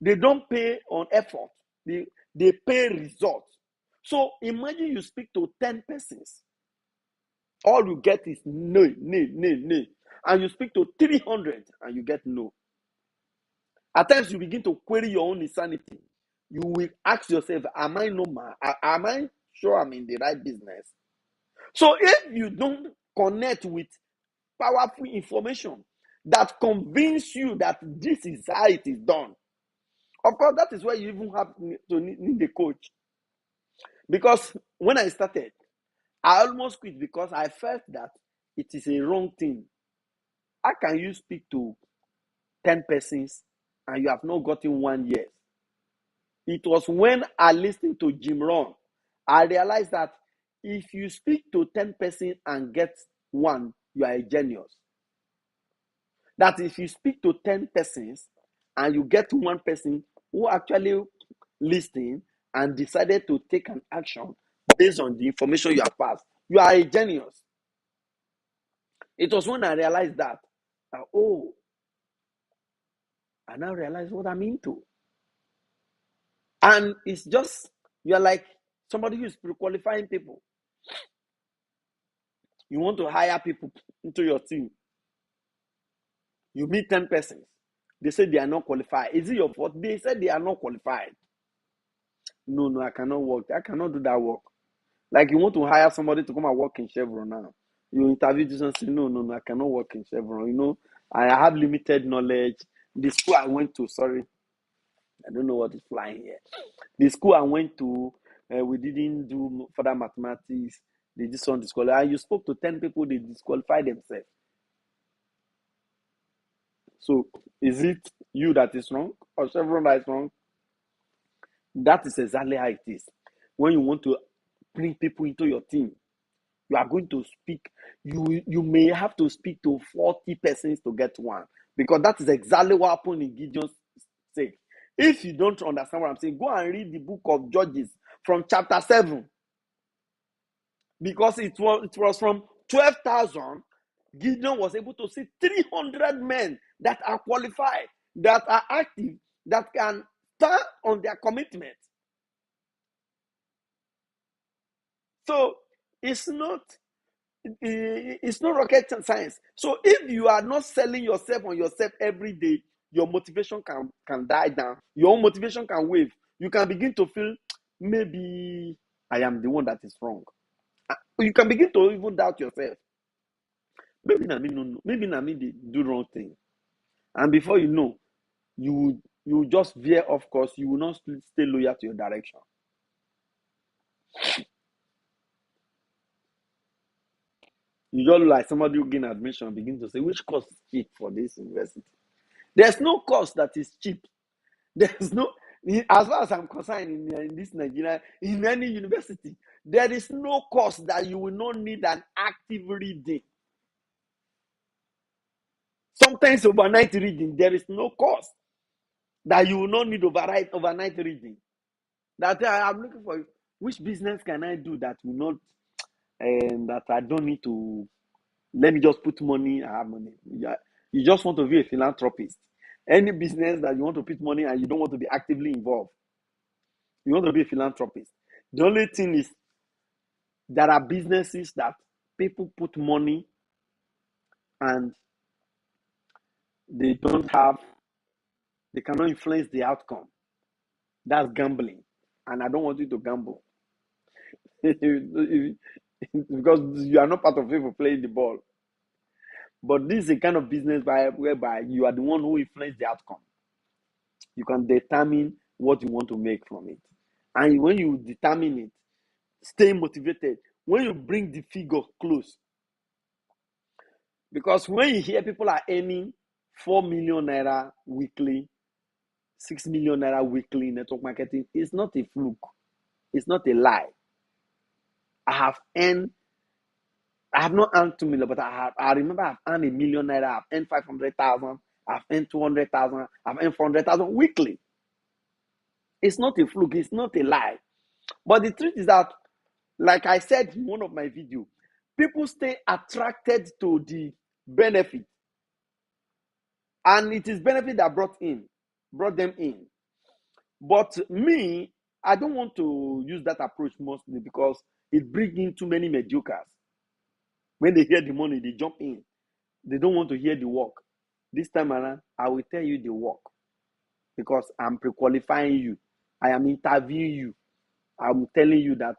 They don't pay on effort. They pay results. So imagine you speak to 10 persons. All you get is no. And you speak to 300 and you get no. At times you begin to query your own insanity. You will ask yourself, am I normal? Am I sure I'm in the right business? So if you don't connect with powerful information that convince you that this is how it is done, of course, that is where you even have to need a coach. Because when I started, I almost quit because I felt that it is a wrong thing. How can you speak to 10 persons and you have not gotten 1 year? It was when I listened to Jim Rohn, I realized that if you speak to 10 persons and get one, you are a genius. That if you speak to 10 persons and you get one person who actually listened and decided to take an action based on the information you have passed, you are a genius. It was when I realized that Oh, I now realize what I'm into. And it's just, you're like somebody who's pre-qualifying people. You want to hire people into your team. You meet 10 persons. They say they are not qualified. Is it your fault? They said they are not qualified. No, no, I cannot work. I cannot do that work. Like you want to hire somebody to come and work in Chevron now. You interview this and say, no, no, no, I cannot work in Chevron. I have limited knowledge. The school I went to, sorry, I don't know what is flying here. The school I went to, we didn't do further mathematics. They just want to disqualify. And you spoke to 10 people, they disqualified themselves. So is it you that is wrong or Chevron that is wrong? That is exactly how it is. When you want to bring people into your team, you are going to speak. You may have to speak to 40 persons to get one, because that is exactly what happened in Gideon's sake. If you don't understand what I'm saying, go and read the book of Judges from chapter 7, because it was from 12,000. Gideon was able to see 300 men that are qualified, that are active, that can stand on their commitment. So it's not rocket science. So if you are not selling yourself on yourself every day, your motivation can die down. Your own motivation can wave. You can begin to feel, maybe I am the one that is wrong. You can begin to even doubt yourself. Maybe na me no, maybe na me dey do wrong thing. And before you know, you will just veer off course. You will not stay loyal to your direction. You just like somebody who gain admission begin to say, which course is cheap for this university? There's no course that is cheap. There's no, as far as I'm concerned, in this Nigeria, in any university, there is no course that you will not need an active reading. Sometimes overnight reading, there is no course that you will not need overnight reading. That I'm looking for, which business can I do that will not, that I don't need to, let me just put money, I have money. You just want to be a philanthropist. Any business that you want to put money and you don't want to be actively involved, you want to be a philanthropist. The only thing is, there are businesses that people put money and they cannot influence the outcome. That's gambling. And I don't want you to gamble. Because you are not part of people playing the ball. But this is a kind of business whereby you are the one who influences the outcome. You can determine what you want to make from it. And when you determine it, stay motivated. When you bring the figure close, because when you hear people are earning 4 million naira weekly, 6 million naira weekly in network marketing, it's not a fluke. It's not a lie. I have not earned 2 million, but I remember I've earned 1 million naira, I've earned 500,000, I've earned 200,000, I've earned 400,000 weekly. It's not a fluke, it's not a lie. But the truth is that, like I said in one of my videos, people stay attracted to the benefit. And it is benefit that brought them in. But me, I don't want to use that approach mostly, because it brings in too many mediocres. When they hear the money, they jump in. They don't want to hear the work. This time around, I will tell you the work, because I'm pre-qualifying you. I am interviewing you. I'm telling you that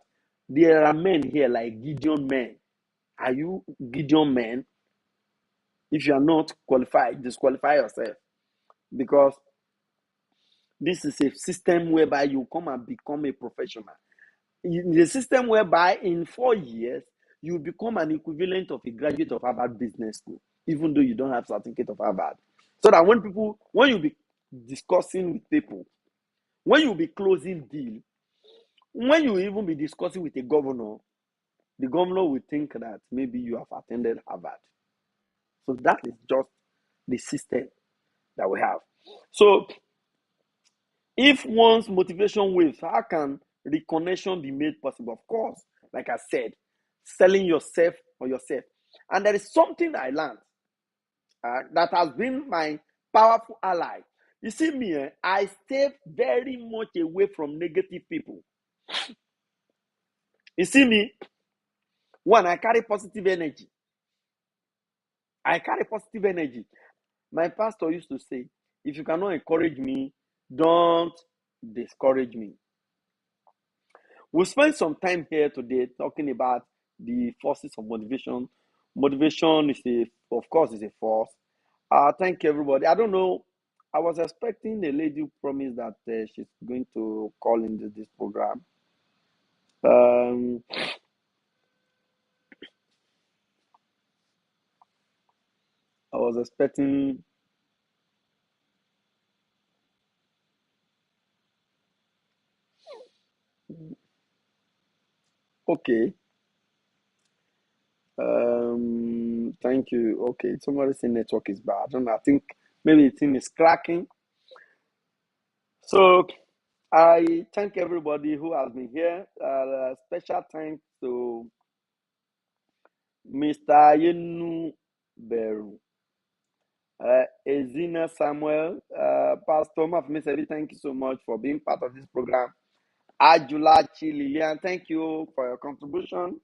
there are men here like Gideon men. Are you Gideon men? If you are not qualified, disqualify yourself, because this is a system whereby you come and become a professional. In the system whereby in 4 years, you become an equivalent of a graduate of Harvard Business School, even though you don't have certificate of Harvard. So that when you be discussing with people, when you be closing deal, when you even be discussing with a governor, the governor will think that maybe you have attended Harvard. So that is just the system that we have. So if one's motivation waves, how can reconnection be made possible? Of course, like I said, selling yourself or yourself. And there is something I learned. that has been my powerful ally. You see me, I stay very much away from negative people. You see me, one, I carry positive energy. I carry positive energy. My pastor used to say, if you cannot encourage me, don't discourage me. We'll spend some time here today talking about the forces of motivation. Motivation of course, is a force. Thank you, everybody. I don't know. I was expecting a lady who promised that she's going to call into this program. I was expecting. Okay. Thank you. Okay. Somebody saying network is bad. I don't know. I think maybe the thing is cracking. So I thank everybody who has been here. Special thanks to Mr. Yenu Beru, Ezina Samuel, Pastor Mafmesevi, thank you so much for being part of this program. Ajulachi Lilian, thank you for your contribution.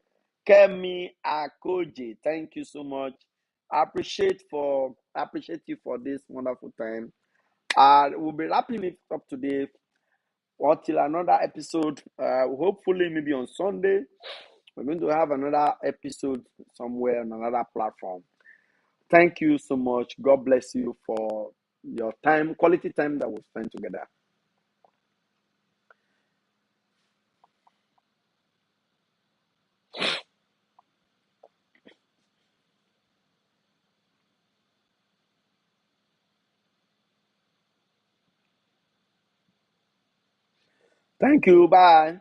Kemi Akoje, thank you so much. I appreciate you for this wonderful time. We'll be wrapping it up today until another episode. Hopefully, maybe on Sunday, we're going to have another episode somewhere on another platform. Thank you so much. God bless you for your time, quality time that we spent together. Thank you. Bye.